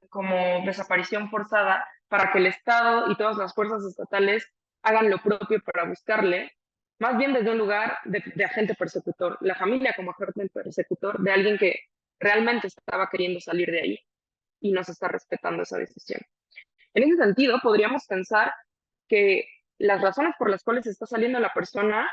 como desaparición forzada para que el Estado y todas las fuerzas estatales hagan lo propio para buscarle más bien desde un lugar de agente persecutor, la familia como agente persecutor de alguien que realmente estaba queriendo salir de ahí y no se está respetando esa decisión. En ese sentido, podríamos pensar que las razones por las cuales está saliendo la persona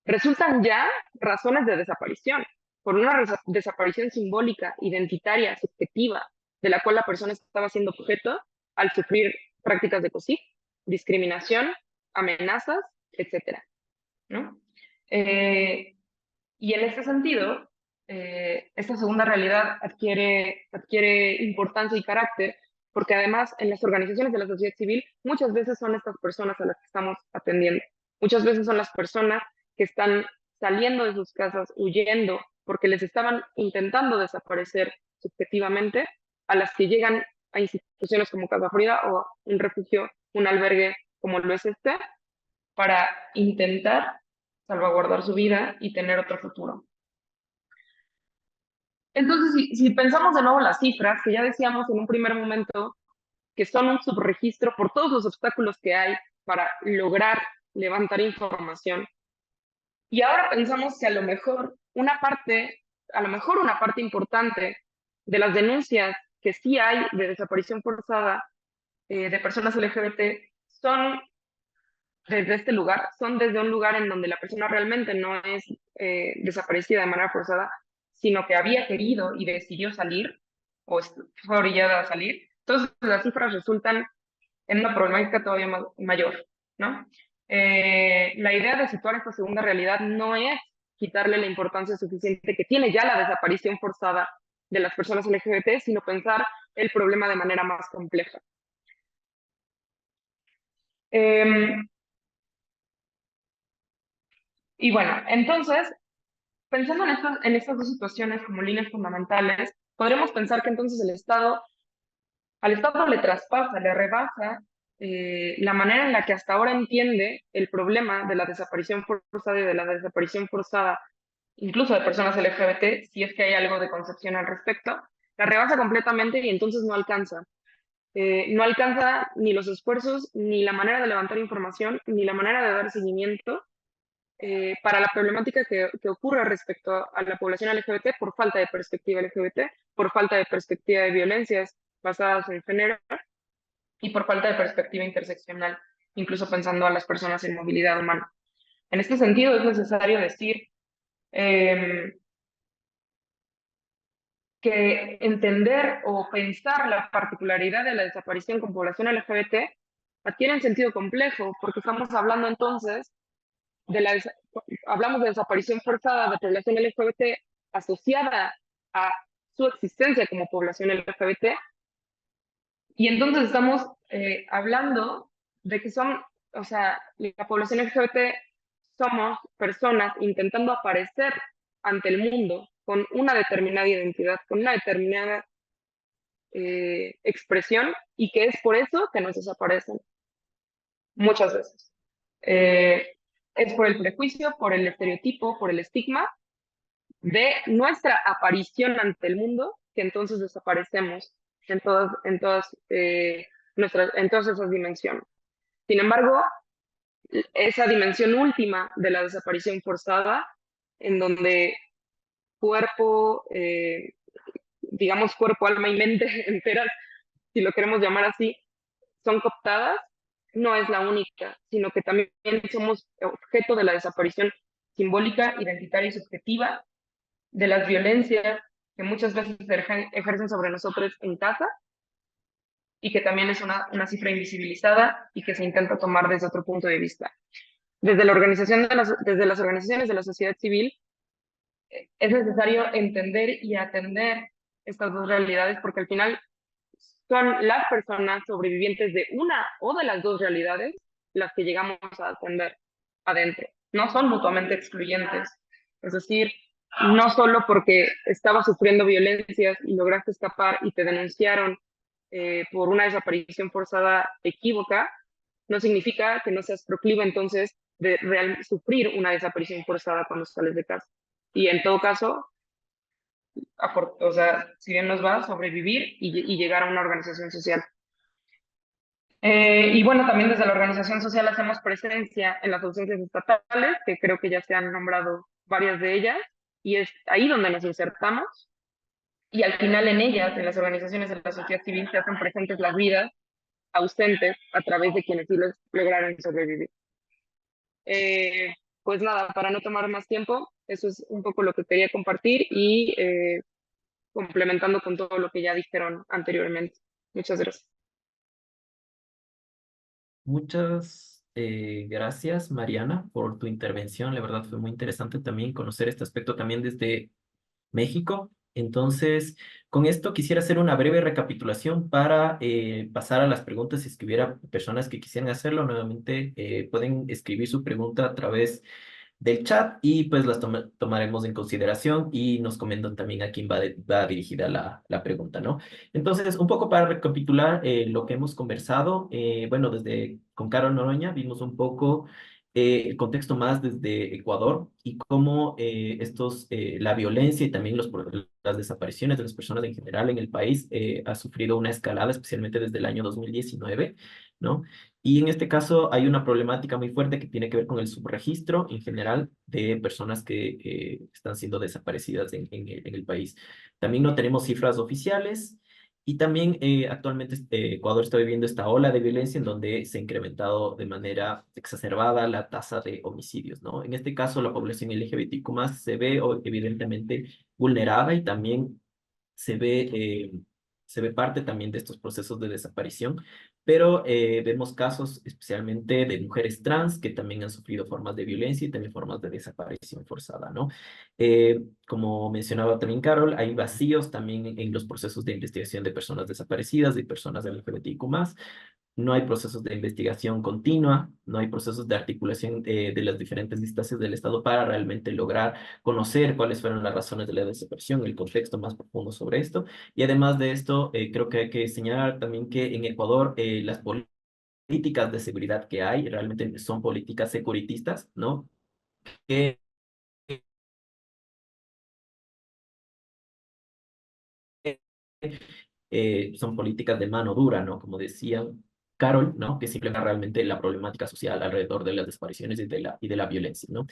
resultan ya razones de desaparición, por una desaparición simbólica, identitaria, subjetiva, de la cual la persona estaba siendo objeto al sufrir prácticas de COSIC, discriminación, amenazas, etc. ¿no? Y en este sentido, esta segunda realidad adquiere importancia y carácter, porque además en las organizaciones de la sociedad civil muchas veces son estas personas a las que estamos atendiendo. Muchas veces son las personas que están saliendo de sus casas, huyendo, porque les estaban intentando desaparecer subjetivamente, a las que llegan a instituciones como Casa Frida o un refugio, un albergue como lo es este, para intentar salvaguardar su vida y tener otro futuro. Entonces, si pensamos de nuevo las cifras, que ya decíamos en un primer momento que son un subregistro por todos los obstáculos que hay para lograr levantar información, y ahora pensamos que a lo mejor una parte importante de las denuncias que sí hay de desaparición forzada de personas LGBT son desde este lugar, son desde un lugar en donde la persona realmente no es desaparecida de manera forzada, sino que había querido y decidió salir o fue orillada a salir. Entonces las cifras resultan en una problemática todavía mayor, ¿no? La idea de situar esta segunda realidad no es quitarle la importancia suficiente que tiene ya la desaparición forzada de las personas LGBT, sino pensar el problema de manera más compleja. Y bueno, entonces, pensando en estas dos situaciones como líneas fundamentales, podremos pensar que entonces al Estado le traspasa, le rebasa la manera en la que hasta ahora entiende el problema de la desaparición forzada y de la desaparición forzada, incluso de personas LGBT, si es que hay algo de concepción al respecto, la rebasa completamente y entonces no alcanza. No alcanza ni los esfuerzos, ni la manera de levantar información, ni la manera de dar seguimiento para la problemática que ocurre respecto a la población LGBT por falta de perspectiva LGBT, por falta de perspectiva de violencias basadas en género y por falta de perspectiva interseccional, incluso pensando a las personas en movilidad humana. En este sentido, es necesario decir que entender o pensar la particularidad de la desaparición con población LGBT adquiere un sentido complejo, porque estamos hablando entonces hablamos de desaparición forzada de población LGBT asociada a su existencia como población LGBT, y entonces estamos hablando de que la población LGBT somos personas intentando aparecer ante el mundo con una determinada identidad, con una determinada expresión, y que es por eso que nos desaparecen muchas veces. Es por el prejuicio, por el estereotipo, por el estigma de nuestra aparición ante el mundo, que entonces desaparecemos en todas esas dimensiones. Sin embargo, esa dimensión última de la desaparición forzada, en donde cuerpo, digamos cuerpo, alma y mente enteras, si lo queremos llamar así, son cooptadas, no es la única, sino que también somos objeto de la desaparición simbólica, identitaria y subjetiva, de las violencias que muchas veces ejercen sobre nosotros en casa, y que también es una cifra invisibilizada y que se intenta tomar desde otro punto de vista. Desde desde las organizaciones de la sociedad civil, es necesario entender y atender estas dos realidades, porque al final son las personas sobrevivientes de una o de las dos realidades las que llegamos a atender adentro. No son mutuamente excluyentes. Es decir, no solo porque estabas sufriendo violencias y lograste escapar y te denunciaron por una desaparición forzada equívoca, no significa que no seas proclive entonces de sufrir una desaparición forzada cuando sales de casa. Y en todo caso, si bien nos va a sobrevivir y llegar a una organización social. Y bueno, también desde la organización social hacemos presencia en las ausencias estatales, que creo que ya se han nombrado varias de ellas, y es ahí donde nos insertamos. Y al final en ellas, en las organizaciones de la sociedad civil, se hacen presentes las vidas ausentes a través de quienes sí lograron sobrevivir. Pues nada, para no tomar más tiempo, eso es un poco lo que quería compartir y complementando con todo lo que ya dijeron anteriormente. Muchas gracias. Muchas gracias, Mariana, por tu intervención. La verdad fue muy interesante también conocer este aspecto también desde México. Entonces, con esto quisiera hacer una breve recapitulación para pasar a las preguntas. Si es que hubiera personas que quisieran hacerlo, nuevamente pueden escribir su pregunta a través del chat y pues las tomaremos en consideración y nos comentan también a quién va dirigida la pregunta, ¿no? Entonces, un poco para recapitular lo que hemos conversado, bueno, desde con Carol Noroña vimos un poco el contexto más desde Ecuador y cómo la violencia y también las desapariciones de las personas en general en el país ha sufrido una escalada, especialmente desde el año 2019, ¿no? Y en este caso hay una problemática muy fuerte que tiene que ver con el subregistro en general de personas que están siendo desaparecidas en el país. También no tenemos cifras oficiales y también actualmente Ecuador está viviendo esta ola de violencia en donde se ha incrementado de manera exacerbada la tasa de homicidios, ¿no? En este caso la población LGBTQ+ se ve evidentemente vulnerada y también se ve, eh, se ve parte también de estos procesos de desaparición, pero vemos casos especialmente de mujeres trans que también han sufrido formas de violencia y también formas de desaparición forzada, ¿no? Como mencionaba también Carol, hay vacíos también en los procesos de investigación de personas desaparecidas, de personas LGBTQ+. No hay procesos de investigación continua, no hay procesos de articulación de las diferentes instancias del Estado para realmente lograr conocer cuáles fueron las razones de la desaparición, el contexto más profundo sobre esto. Y además de esto, creo que hay que señalar también que en Ecuador las políticas de seguridad que hay realmente son políticas securitistas, ¿no? Que son políticas de mano dura, ¿no? Como decía Carol, ¿no? Que simplemente realmente la problemática social alrededor de las desapariciones y de la violencia, ¿no?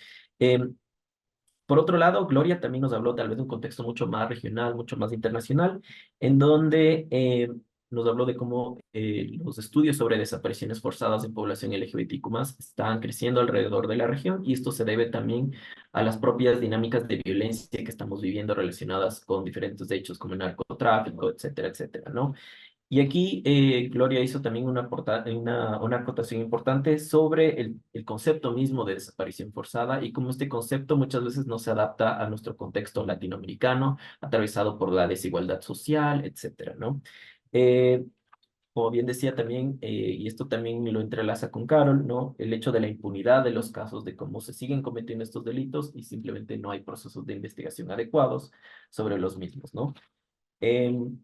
Por otro lado, Gloria también nos habló tal vez de un contexto mucho más regional, mucho más internacional, en donde nos habló de cómo los estudios sobre desapariciones forzadas en población LGBTQ+ están creciendo alrededor de la región y esto se debe también a las propias dinámicas de violencia que estamos viviendo relacionadas con diferentes hechos como el narcotráfico, etcétera, etcétera, ¿no? Y aquí Gloria hizo también una acotación importante sobre el concepto mismo de desaparición forzada y cómo este concepto muchas veces no se adapta a nuestro contexto latinoamericano, atravesado por la desigualdad social, etcétera, ¿no? Eh, Como bien decía también, y esto también lo entrelaza con Carol, ¿no? El hecho de la impunidad de los casos, de cómo se siguen cometiendo estos delitos y simplemente no hay procesos de investigación adecuados sobre los mismos, ¿no? Em,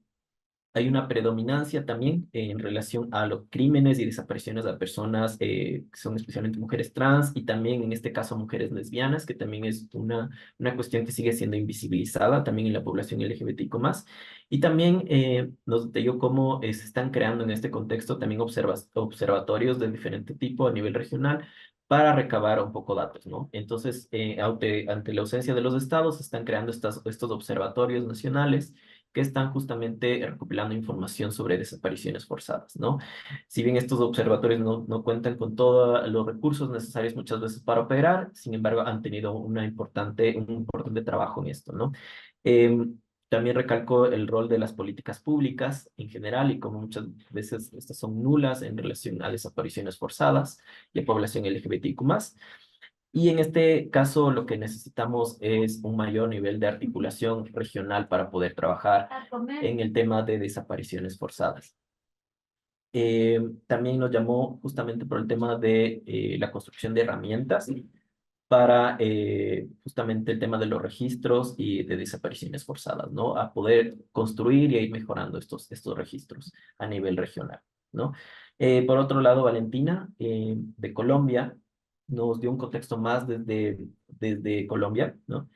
Hay una predominancia también en relación a los crímenes y desapariciones de personas que son especialmente mujeres trans y también en este caso mujeres lesbianas, que también es una cuestión que sigue siendo invisibilizada también en la población LGBTIQ+. Y también nos detalló cómo se están creando en este contexto también observatorios de diferente tipo a nivel regional para recabar un poco datos, ¿no? Entonces, ante la ausencia de los estados, se están creando estos observatorios nacionales que están justamente recopilando información sobre desapariciones forzadas, ¿no? Si bien estos observatorios no cuentan con todos los recursos necesarios muchas veces para operar, sin embargo, han tenido un importante trabajo en esto, ¿no? También recalco el rol de las políticas públicas en general y como muchas veces estas son nulas en relación a desapariciones forzadas y a población LGBTIQ+. Y en este caso lo que necesitamos es un mayor nivel de articulación regional para poder trabajar en el tema de desapariciones forzadas. También nos llamó justamente por el tema de la construcción de herramientas para justamente el tema de los registros y de desapariciones forzadas, ¿no? A poder construir y a ir mejorando estos registros a nivel regional, ¿no? Por otro lado, Valentina, de Colombia, nos dio un contexto más desde Colombia, ¿no?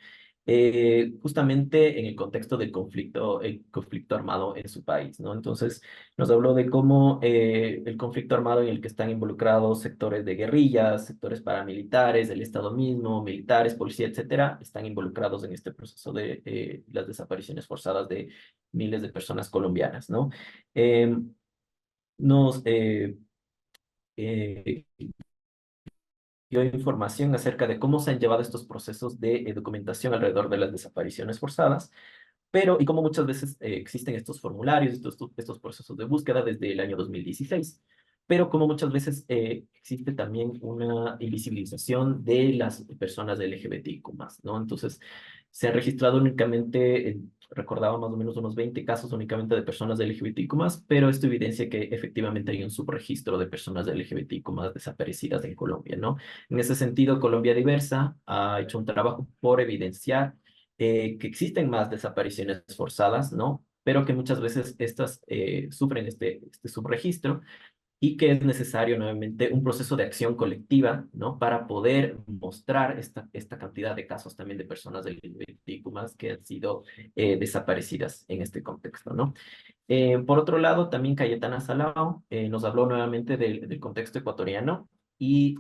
justamente en el contexto del conflicto, el conflicto armado en su país, ¿no? Entonces, nos habló de cómo el conflicto armado en el que están involucrados sectores de guerrillas, sectores paramilitares, el Estado mismo, militares, policía, etcétera, están involucrados en este proceso de las desapariciones forzadas de miles de personas colombianas, ¿no? Nos eh, dio información acerca de cómo se han llevado estos procesos de documentación alrededor de las desapariciones forzadas, pero y cómo muchas veces existen estos formularios, estos procesos de búsqueda desde el año 2016, pero como muchas veces existe también una invisibilización de las personas LGBTIQ+, ¿no? Entonces, se han registrado únicamente, recordaba más o menos unos 20 casos únicamente de personas LGBTIQ+, pero esto evidencia que efectivamente hay un subregistro de personas LGBTIQ+ desaparecidas en Colombia, ¿no? En ese sentido, Colombia Diversa ha hecho un trabajo por evidenciar que existen más desapariciones forzadas, ¿no? Pero que muchas veces estas sufren este subregistro y que es necesario nuevamente un proceso de acción colectiva, ¿no? Para poder mostrar esta cantidad de casos también de personas LGBTQ+ que han sido desaparecidas en este contexto, ¿no? Por otro lado, también Cayetana Salao nos habló nuevamente del contexto ecuatoriano y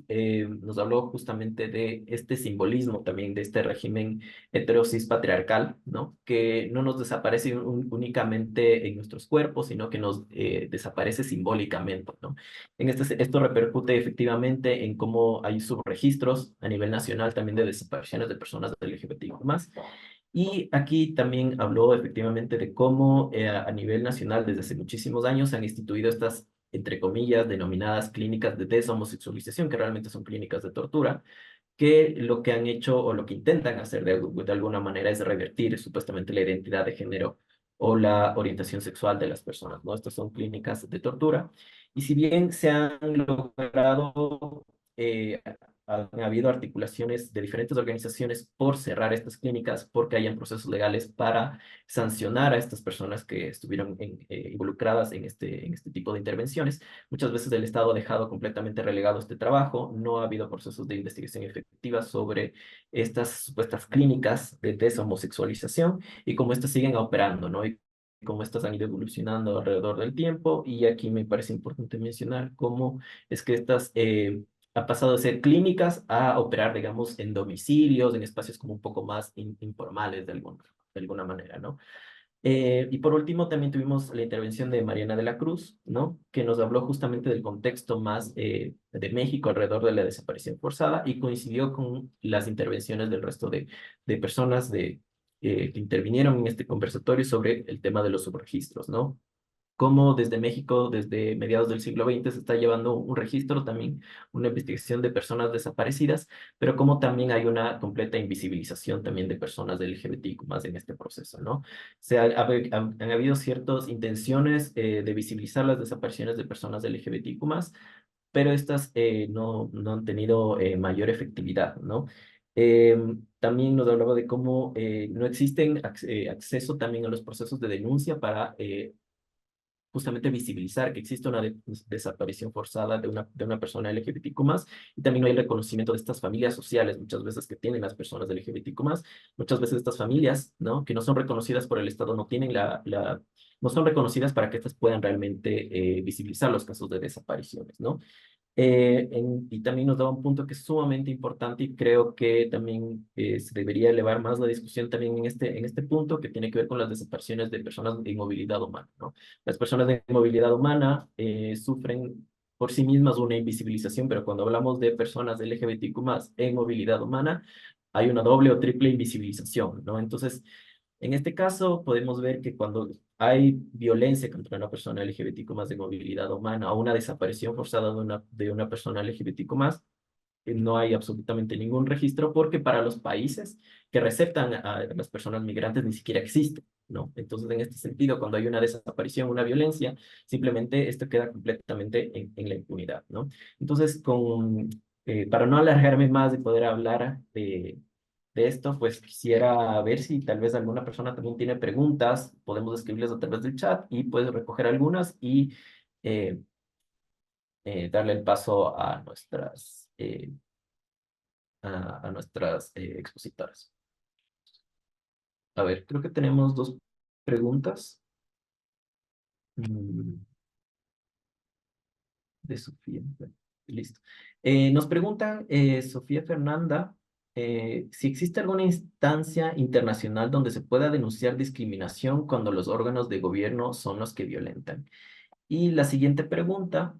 nos habló justamente de este simbolismo también de este régimen heterosis patriarcal, ¿no? Que no nos desaparece únicamente en nuestros cuerpos, sino que nos desaparece simbólicamente, ¿no? Esto repercute efectivamente en cómo hay subregistros a nivel nacional también de desapariciones de personas LGBTQ+. Y aquí también habló efectivamente de cómo a nivel nacional desde hace muchísimos años se han instituido estas, entre comillas, denominadas clínicas de deshomosexualización, que realmente son clínicas de tortura, que lo que han hecho o lo que intentan hacer de alguna manera es revertir supuestamente la identidad de género o la orientación sexual de las personas, ¿no? Estas son clínicas de tortura. Y si bien se han logrado eh, han habido articulaciones de diferentes organizaciones por cerrar estas clínicas, porque hayan procesos legales para sancionar a estas personas que estuvieron involucradas en este tipo de intervenciones. Muchas veces el Estado ha dejado completamente relegado este trabajo, no ha habido procesos de investigación efectiva sobre estas supuestas clínicas de deshomosexualización y cómo estas siguen operando, ¿no? Y cómo estas han ido evolucionando alrededor del tiempo. Y aquí me parece importante mencionar cómo es que estas ha pasado de ser clínicas a operar, digamos, en domicilios, en espacios como un poco más informales de alguna manera, ¿no? Y por último, también tuvimos la intervención de Mariana de la Cruz, ¿no? Que nos habló justamente del contexto más de México alrededor de la desaparición forzada y coincidió con las intervenciones del resto de personas que intervinieron en este conversatorio sobre el tema de los subregistros, ¿no? Cómo desde México, desde mediados del siglo XX, se está llevando un registro también, una investigación de personas desaparecidas, pero cómo también hay una completa invisibilización también de personas del LGBTIQ más en este proceso, ¿no? Han habido ciertas intenciones de visibilizar las desapariciones de personas del LGBTIQ más, pero estas no han tenido mayor efectividad, ¿no? También nos hablaba de cómo no existen acceso también a los procesos de denuncia para justamente visibilizar que existe una desaparición forzada de una persona LGBTQ+, y también no hay reconocimiento de estas familias sociales, muchas veces que tienen las personas LGBTQ+, muchas veces estas familias, ¿no? Que no son reconocidas por el Estado, no tienen no son reconocidas para que estas puedan realmente visibilizar los casos de desapariciones, ¿no? Y también nos daba un punto que es sumamente importante y creo que también se debería elevar más la discusión también en este punto que tiene que ver con las desapariciones de personas de movilidad humana, ¿no? Las personas de movilidad humana sufren por sí mismas una invisibilización, pero cuando hablamos de personas LGBTQ+ en movilidad humana, hay una doble o triple invisibilización, ¿no? Entonces, en este caso, podemos ver que cuando hay violencia contra una persona LGBTQ+ de movilidad humana o una desaparición forzada de una persona LGBTQ+, no hay absolutamente ningún registro porque para los países que receptan a las personas migrantes ni siquiera existe, ¿no? Entonces, en este sentido, cuando hay una desaparición, una violencia, simplemente esto queda completamente en la impunidad, ¿no? Entonces, para no alargarme más y poder hablar de esto, pues quisiera ver si tal vez alguna persona también tiene preguntas, podemos escribirles a través del chat y puedes recoger algunas y eh, darle el paso a nuestras expositoras. A ver, creo que tenemos dos preguntas. Mm, de Sofía. Bueno, listo. Nos preguntan, Sofía Fernanda, si existe alguna instancia internacional donde se pueda denunciar discriminación cuando los órganos de gobierno son los que violentan. Y la siguiente pregunta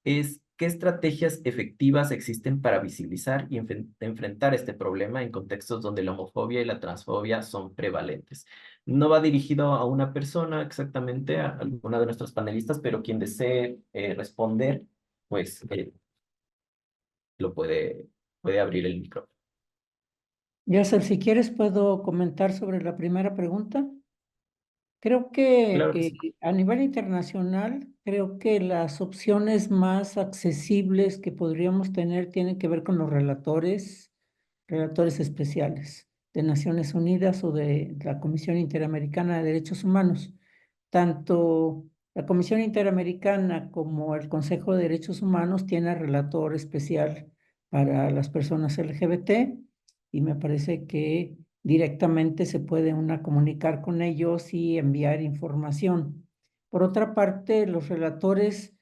es, ¿qué estrategias efectivas existen para visibilizar y enfrentar este problema en contextos donde la homofobia y la transfobia son prevalentes? No va dirigido a una persona exactamente, a alguna de nuestros panelistas, pero quien desee responder, pues lo puede abrir el micrófono. Yasser, si quieres, puedo comentar sobre la primera pregunta. Creo que Claro que sí. a nivel internacional, creo que las opciones más accesibles que podríamos tener tienen que ver con los relatores especiales de Naciones Unidas o de la Comisión Interamericana de Derechos Humanos. Tanto la Comisión Interamericana como el Consejo de Derechos Humanos tiene relator especial para las personas LGBT y me parece que directamente se puede una comunicar con ellos y enviar información. Por otra parte, los relatores,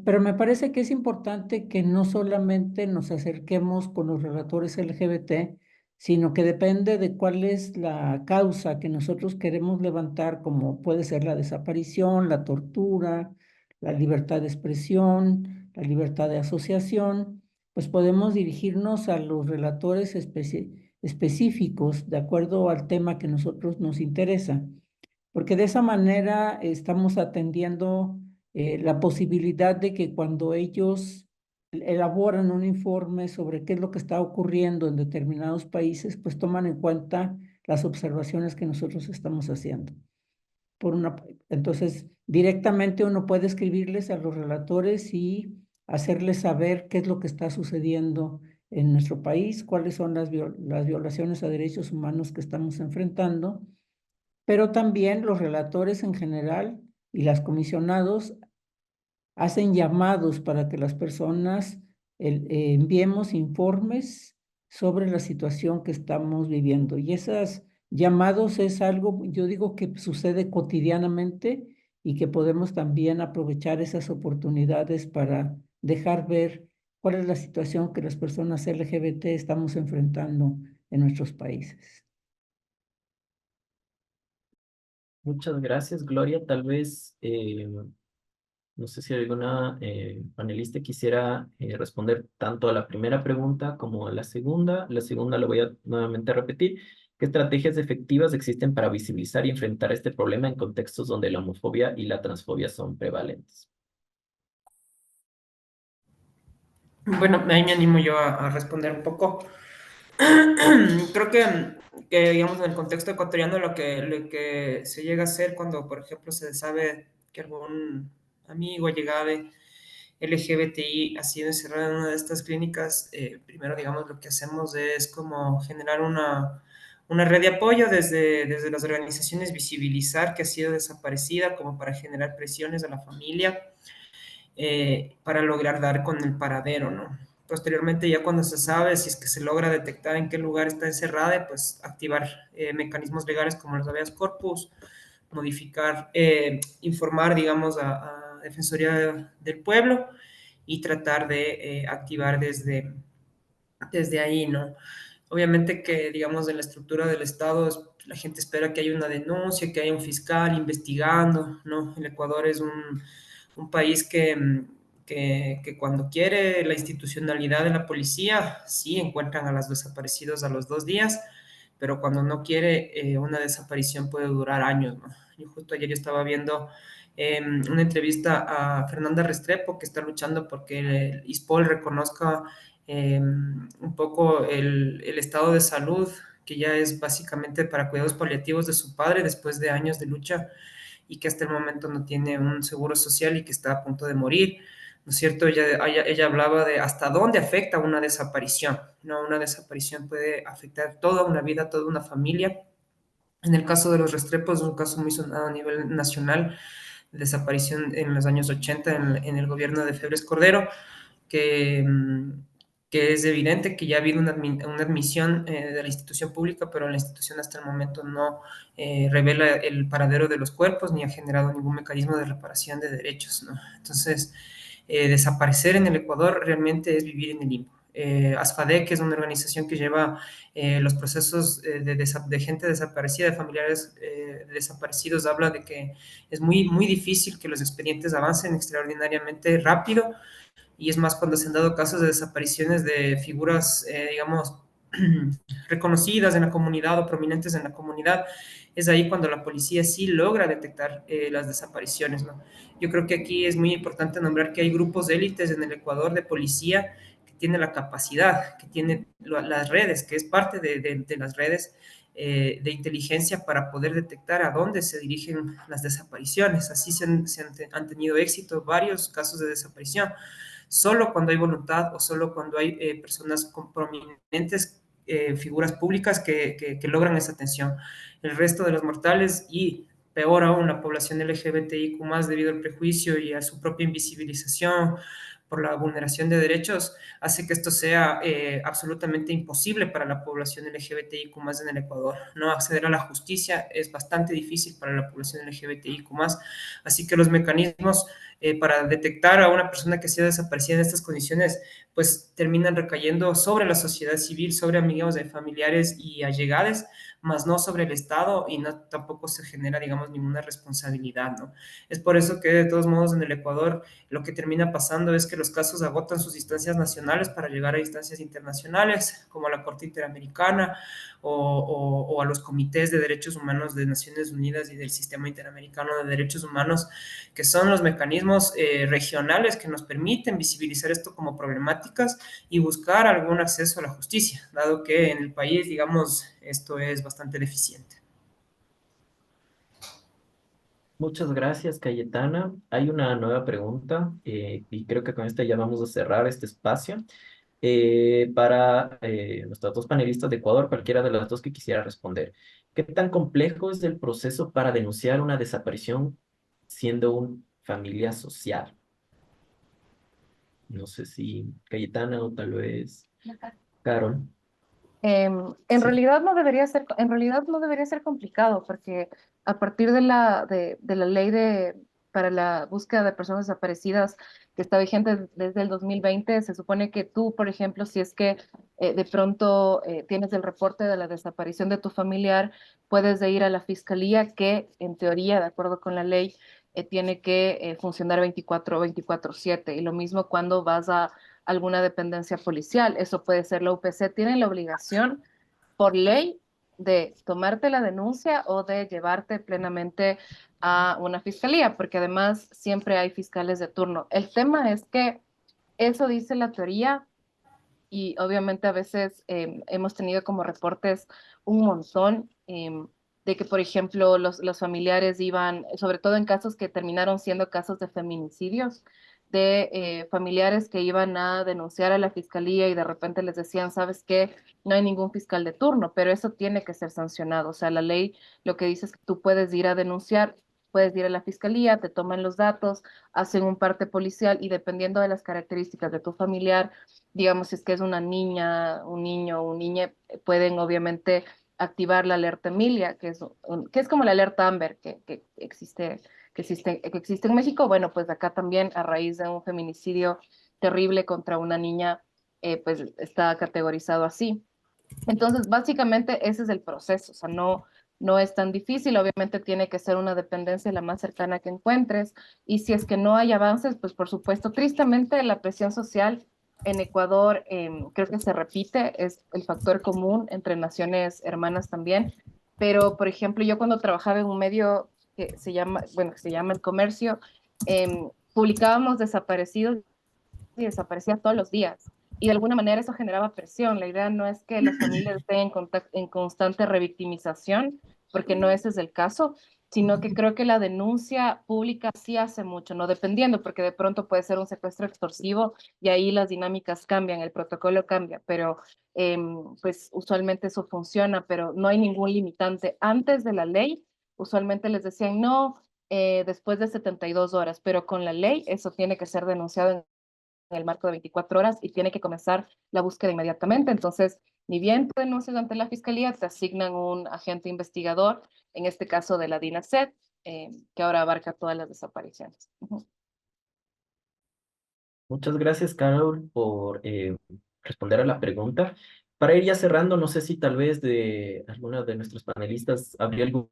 pero me parece que es importante que no solamente nos acerquemos con los relatores LGBT, sino que depende de cuál es la causa que nosotros queremos levantar, como puede ser la desaparición, la tortura, la libertad de expresión, la libertad de asociación, pues podemos dirigirnos a los relatores específicos de acuerdo al tema que nosotros nos interesa, porque de esa manera estamos atendiendo la posibilidad de que cuando ellos elaboran un informe sobre qué es lo que está ocurriendo en determinados países, pues toman en cuenta las observaciones que nosotros estamos haciendo. Entonces, directamente uno puede escribirles a los relatores y hacerles saber qué es lo que está sucediendo en nuestro país, cuáles son las violaciones a derechos humanos que estamos enfrentando, pero también los relatores en general y las comisionados hacen llamados para que las personas enviemos informes sobre la situación que estamos viviendo. Y esos llamados es algo, yo digo, que sucede cotidianamente y que podemos también aprovechar esas oportunidades para dejar ver cuál es la situación que las personas LGBT estamos enfrentando en nuestros países. Muchas gracias, Gloria. Tal vez, no sé si alguna panelista quisiera responder tanto a la primera pregunta como a la segunda. La segunda la voy a nuevamente repetir. ¿Qué estrategias efectivas existen para visibilizar y enfrentar este problema en contextos donde la homofobia y la transfobia son prevalentes? Bueno, ahí me animo yo a responder un poco. Creo que, digamos, en el contexto ecuatoriano lo que se llega a hacer cuando, por ejemplo, se sabe que algún amigo llegado LGBTI ha sido encerrado en una de estas clínicas, primero, digamos, lo que hacemos es como generar una red de apoyo desde las organizaciones, visibilizar que ha sido desaparecida, como para generar presiones a la familia para lograr dar con el paradero, ¿no? Posteriormente, ya cuando se sabe si es que se logra detectar en qué lugar está encerrada, pues activar mecanismos legales como los habeas corpus, modificar, informar, digamos, a Defensoría del Pueblo y tratar de activar desde ahí, ¿no? Obviamente que, digamos, en la estructura del Estado, la gente espera que haya una denuncia, que haya un fiscal investigando, ¿no? El Ecuador es un país que cuando quiere la institucionalidad de la policía, sí encuentran a los desaparecidos a los 2 días, pero cuando no quiere, una desaparición puede durar años, ¿no? Yo justo ayer yo estaba viendo una entrevista a Fernanda Restrepo, que está luchando porque el ISPOL reconozca un poco el estado de salud, que ya es básicamente para cuidados paliativos de su padre después de años de lucha y que hasta el momento no tiene un seguro social y que está a punto de morir, ¿no es cierto? Ella hablaba de hasta dónde afecta una desaparición, ¿no? Una desaparición puede afectar toda una vida, toda una familia. En el caso de los Restrepo es un caso muy sonado a nivel nacional, desaparición en los años 80 en el gobierno de Febres Cordero, que, que es evidente que ya ha habido una admisión de la institución pública, pero la institución hasta el momento no revela el paradero de los cuerpos ni ha generado ningún mecanismo de reparación de derechos, ¿no? Entonces, desaparecer en el Ecuador realmente es vivir en el limbo. ASFADEC, que es una organización que lleva los procesos de gente desaparecida, de familiares desaparecidos, habla de que es muy, muy difícil que los expedientes avancen extraordinariamente rápido, y es más cuando se han dado casos de desapariciones de figuras, digamos, reconocidas en la comunidad o prominentes en la comunidad, es ahí cuando la policía sí logra detectar las desapariciones, ¿no? Yo creo que aquí es muy importante nombrar que hay grupos de élites en el Ecuador de policía que tienen la capacidad, que tienen las redes, que es parte de las redes de inteligencia para poder detectar a dónde se dirigen las desapariciones. Así han tenido éxito varios casos de desaparición. Solo cuando hay voluntad o solo cuando hay personas prominentes, figuras públicas que logran esa atención. El resto de los mortales y peor aún la población LGBTIQ+, debido al prejuicio y a su propia invisibilización por la vulneración de derechos, hace que esto sea absolutamente imposible para la población LGBTIQ+ en el Ecuador. No acceder a la justicia es bastante difícil para la población LGBTIQ+, así que los mecanismos para detectar a una persona que sea desaparecida en estas condiciones, pues terminan recayendo sobre la sociedad civil, sobre amigos de familiares y allegados, más no sobre el Estado, y no, tampoco se genera, digamos, ninguna responsabilidad, ¿no? Es por eso que, de todos modos, en el Ecuador lo que termina pasando es que los casos agotan sus instancias nacionales para llegar a instancias internacionales, como la Corte Interamericana o a los comités de derechos humanos de Naciones Unidas y del Sistema Interamericano de Derechos Humanos, que son los mecanismos regionales que nos permiten visibilizar esto como problemáticas y buscar algún acceso a la justicia, dado que en el país, digamos, esto es bastante deficiente. Muchas gracias, Cayetana. Hay una nueva pregunta y creo que con esta ya vamos a cerrar este espacio. Para nuestros dos panelistas de Ecuador, cualquiera de las dos que quisiera responder. ¿Qué tan complejo es el proceso para denunciar una desaparición siendo una familia social? No sé si Cayetana o tal vez Carol. En Sí. realidad no debería ser, en realidad no debería ser complicado, porque a partir de la ley para la búsqueda de personas desaparecidas que está vigente desde el 2020, se supone que tú, por ejemplo, si es que de pronto tienes el reporte de la desaparición de tu familiar, puedes de ir a la fiscalía que, en teoría, de acuerdo con la ley, tiene que funcionar 24/7. Y lo mismo cuando vas a alguna dependencia policial. Eso puede ser la UPC. Tienen la obligación por ley de tomarte la denuncia o de llevarte plenamente a una fiscalía, porque además siempre hay fiscales de turno. El tema es que eso dice la teoría y obviamente a veces hemos tenido como reportes un montón de que, por ejemplo, los familiares iban, sobre todo en casos que terminaron siendo casos de feminicidios, de familiares que iban a denunciar a la fiscalía y de repente les decían, ¿sabes qué? No hay ningún fiscal de turno, pero eso tiene que ser sancionado. O sea, la ley lo que dice es que tú puedes ir a denunciar, puedes ir a la fiscalía, te toman los datos, hacen un parte policial y dependiendo de las características de tu familiar, digamos, si es que es una niña, un niño o un niña, pueden obviamente activar la alerta Emilia, que es como la alerta Amber que existe en México. Bueno, pues acá también a raíz de un feminicidio terrible contra una niña, pues está categorizado así. Entonces, básicamente ese es el proceso, o sea, no es tan difícil, obviamente tiene que ser una dependencia la más cercana que encuentres, y si es que no hay avances, pues por supuesto, tristemente la presión social en Ecuador creo que se repite, es el factor común entre naciones hermanas también, pero por ejemplo, yo cuando trabajaba en un medio que se llama, bueno, que se llama El Comercio, publicábamos desaparecidos y desaparecía todos los días. Y de alguna manera eso generaba presión. La idea no es que las familias estén en constante revictimización, porque no ese es el caso, sino que creo que la denuncia pública sí hace mucho, no dependiendo, porque de pronto puede ser un secuestro extorsivo y ahí las dinámicas cambian, el protocolo cambia, pero pues usualmente eso funciona, pero no hay ningún limitante. Antes de la ley, usualmente les decían no, después de 72 horas, pero con la ley eso tiene que ser denunciado en en el marco de 24 horas y tiene que comenzar la búsqueda inmediatamente. Entonces, ni bien tú denuncias ante la fiscalía, te asignan un agente investigador, en este caso de la DINASET, que ahora abarca todas las desapariciones. Muchas gracias, Carol, por responder a la pregunta. Para ir ya cerrando, no sé si tal vez de alguna de nuestros panelistas habría algún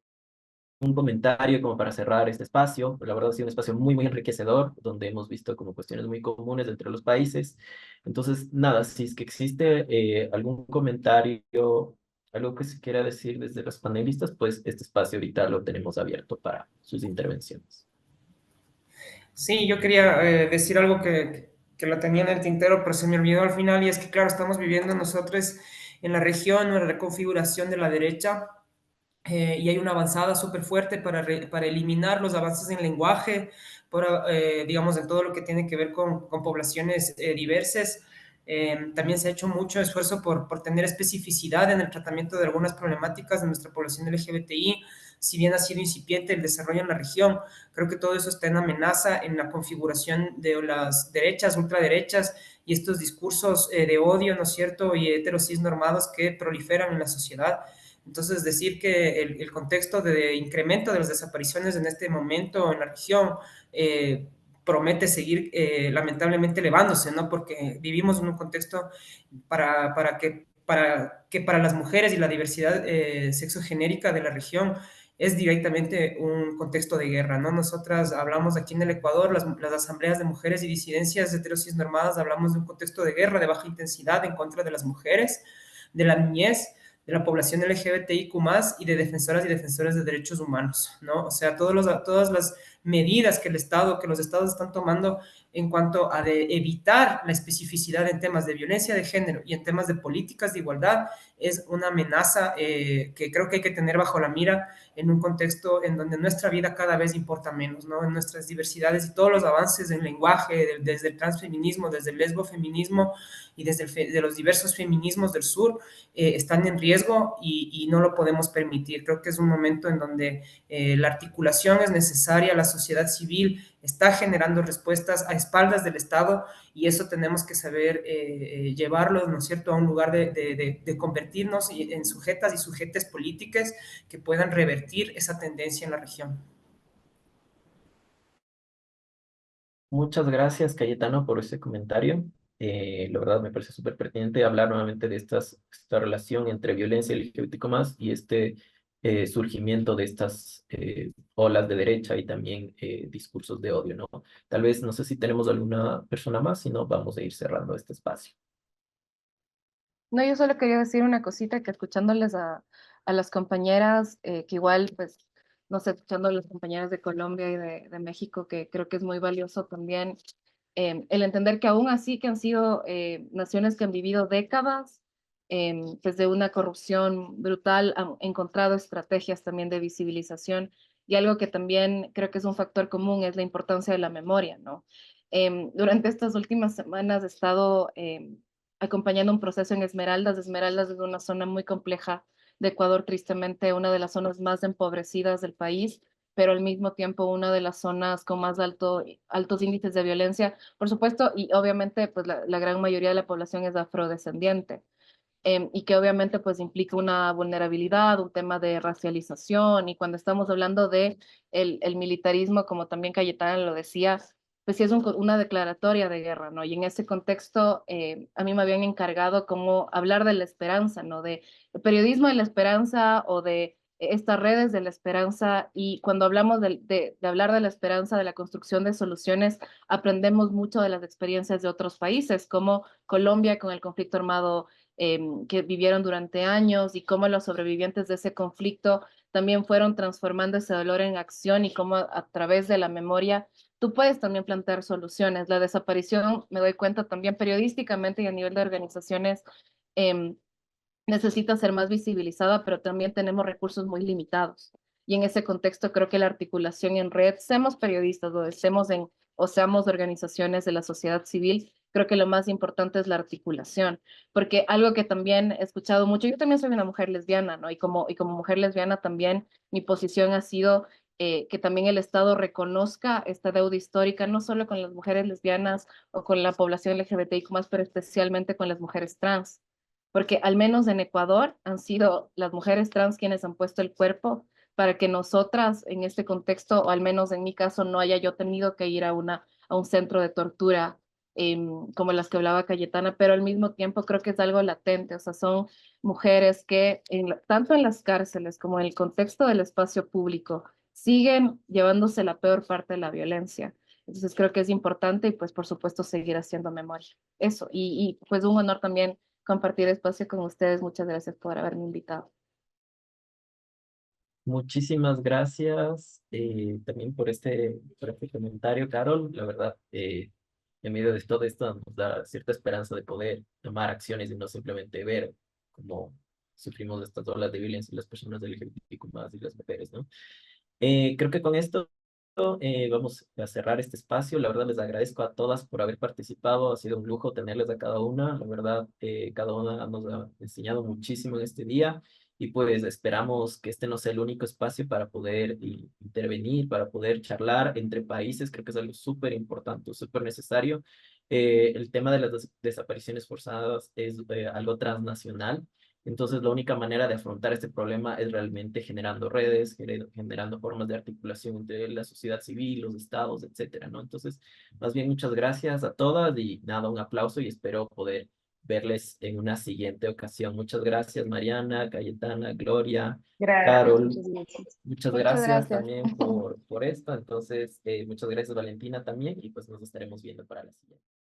un comentario como para cerrar este espacio. La verdad ha sido un espacio muy, muy enriquecedor, donde hemos visto como cuestiones muy comunes entre los países. Entonces, nada, si es que existe algún comentario, algo que se quiera decir desde los panelistas, pues este espacio ahorita lo tenemos abierto para sus intervenciones. Sí, yo quería decir algo que lo tenía en el tintero, pero se me olvidó al final, y es que, claro, estamos viviendo nosotros en la región una reconfiguración de la derecha, y hay una avanzada súper fuerte para eliminar los avances en lenguaje, digamos, en todo lo que tiene que ver con poblaciones diversas. También se ha hecho mucho esfuerzo por tener especificidad en el tratamiento de algunas problemáticas de nuestra población LGBTI. Si bien ha sido incipiente el desarrollo en la región, creo que todo eso está en amenaza en la configuración de las derechas, ultraderechas y estos discursos de odio, ¿no es cierto?, y heterosis normados que proliferan en la sociedad. Entonces, decir que el contexto de incremento de las desapariciones en este momento en la región promete seguir lamentablemente elevándose, ¿no? Porque vivimos en un contexto que para las mujeres y la diversidad sexogenérica de la región es directamente un contexto de guerra, ¿no? Nosotras hablamos aquí en el Ecuador, las asambleas de mujeres y disidencias heterosis normadas, hablamos de un contexto de guerra de baja intensidad en contra de las mujeres, de la niñez, de la población LGBTIQ+, y de defensoras y defensores de derechos humanos, ¿no? O sea, todas las medidas que los estados están tomando en cuanto a de evitar la especificidad en temas de violencia de género y en temas de políticas de igualdad es una amenaza que creo que hay que tener bajo la mira en un contexto en donde nuestra vida cada vez importa menos, ¿no? En nuestras diversidades y todos los avances en lenguaje, desde el transfeminismo, desde el lesbofeminismo y desde de los diversos feminismos del sur, están en riesgo y no lo podemos permitir. Creo que es un momento en donde la articulación es necesaria, la sociedad civil está generando respuestas a espaldas del Estado y eso tenemos que saber llevarlo, ¿no es cierto?, a un lugar de convertirnos en sujetas y sujetes políticas que puedan revertir esa tendencia en la región. Muchas gracias, Cayetano, por ese comentario. La verdad me parece súper pertinente hablar nuevamente de esta relación entre violencia LGBTQ+, y este surgimiento de estas olas de derecha y también discursos de odio, ¿no? Tal vez, no sé si tenemos alguna persona más, si no, vamos a ir cerrando este espacio. No, yo solo quería decir una cosita, que escuchándoles a las compañeras, que igual, pues, no sé, escuchando a las compañeras de Colombia y de México, que creo que es muy valioso también el entender que aún así que han sido naciones que han vivido décadas pues de una corrupción brutal, han encontrado estrategias también de visibilización, y algo que también creo que es un factor común es la importancia de la memoria, ¿no? Durante estas últimas semanas he estado acompañando un proceso en Esmeraldas. Esmeraldas es una zona muy compleja de Ecuador, tristemente una de las zonas más empobrecidas del país, pero al mismo tiempo una de las zonas con más altos índices de violencia, por supuesto, y obviamente pues la gran mayoría de la población es afrodescendiente. Y que obviamente pues implica una vulnerabilidad, un tema de racialización, y cuando estamos hablando de el militarismo, como también Cayetana lo decía, pues sí es una declaratoria de guerra, ¿no? Y en ese contexto a mí me habían encargado como hablar de la esperanza, ¿no? De periodismo de la esperanza o de estas redes de la esperanza, y cuando hablamos de hablar de la esperanza, de la construcción de soluciones, aprendemos mucho de las experiencias de otros países, como Colombia con el conflicto armado que vivieron durante años, y cómo los sobrevivientes de ese conflicto también fueron transformando ese dolor en acción, y cómo a través de la memoria tú puedes también plantear soluciones. La desaparición, me doy cuenta también periodísticamente y a nivel de organizaciones, eh, necesita ser más visibilizada, pero también tenemos recursos muy limitados. Y en ese contexto creo que la articulación en red, seamos periodistas o seamos organizaciones de la sociedad civil, creo que lo más importante es la articulación, porque algo que también he escuchado mucho, yo también soy una mujer lesbiana, ¿no? Y como mujer lesbiana también mi posición ha sido que también el Estado reconozca esta deuda histórica, no solo con las mujeres lesbianas o con la población LGBTIQ+, pero especialmente con las mujeres trans, porque al menos en Ecuador han sido las mujeres trans quienes han puesto el cuerpo para que nosotras en este contexto, o al menos en mi caso, no haya yo tenido que ir a un centro de tortura como las que hablaba Cayetana, pero al mismo tiempo creo que es algo latente, o sea, son mujeres que tanto en las cárceles como en el contexto del espacio público siguen llevándose la peor parte de la violencia. Entonces creo que es importante y pues por supuesto seguir haciendo memoria. Eso, y pues un honor también compartir espacio con ustedes. Muchas gracias por haberme invitado. Muchísimas gracias también por este comentario, Carol. La verdad, en medio de todo esto nos da cierta esperanza de poder tomar acciones y no simplemente ver cómo sufrimos estas olas de violencia y las personas LGBTQ más y las mujeres, ¿no? Creo que con esto vamos a cerrar este espacio. La verdad les agradezco a todas por haber participado. Ha sido un lujo tenerles a cada una. La verdad, cada una nos ha enseñado muchísimo en este día y pues esperamos que este no sea el único espacio para poder intervenir, para poder charlar entre países. Creo que es algo súper importante, súper necesario. El tema de las desapariciones forzadas es algo transnacional. Entonces, la única manera de afrontar este problema es realmente generando redes, generando formas de articulación entre la sociedad civil, los estados, etcétera, ¿no? Entonces, más bien, muchas gracias a todas y nada, un aplauso y espero poder verles en una siguiente ocasión. Muchas gracias, Mariana, Cayetana, Gloria, Gracias, Carol. muchas gracias. Muchas Muchas gracias gracias. también por esto. Entonces, muchas gracias, Valentina, también, y pues nos estaremos viendo para la siguiente.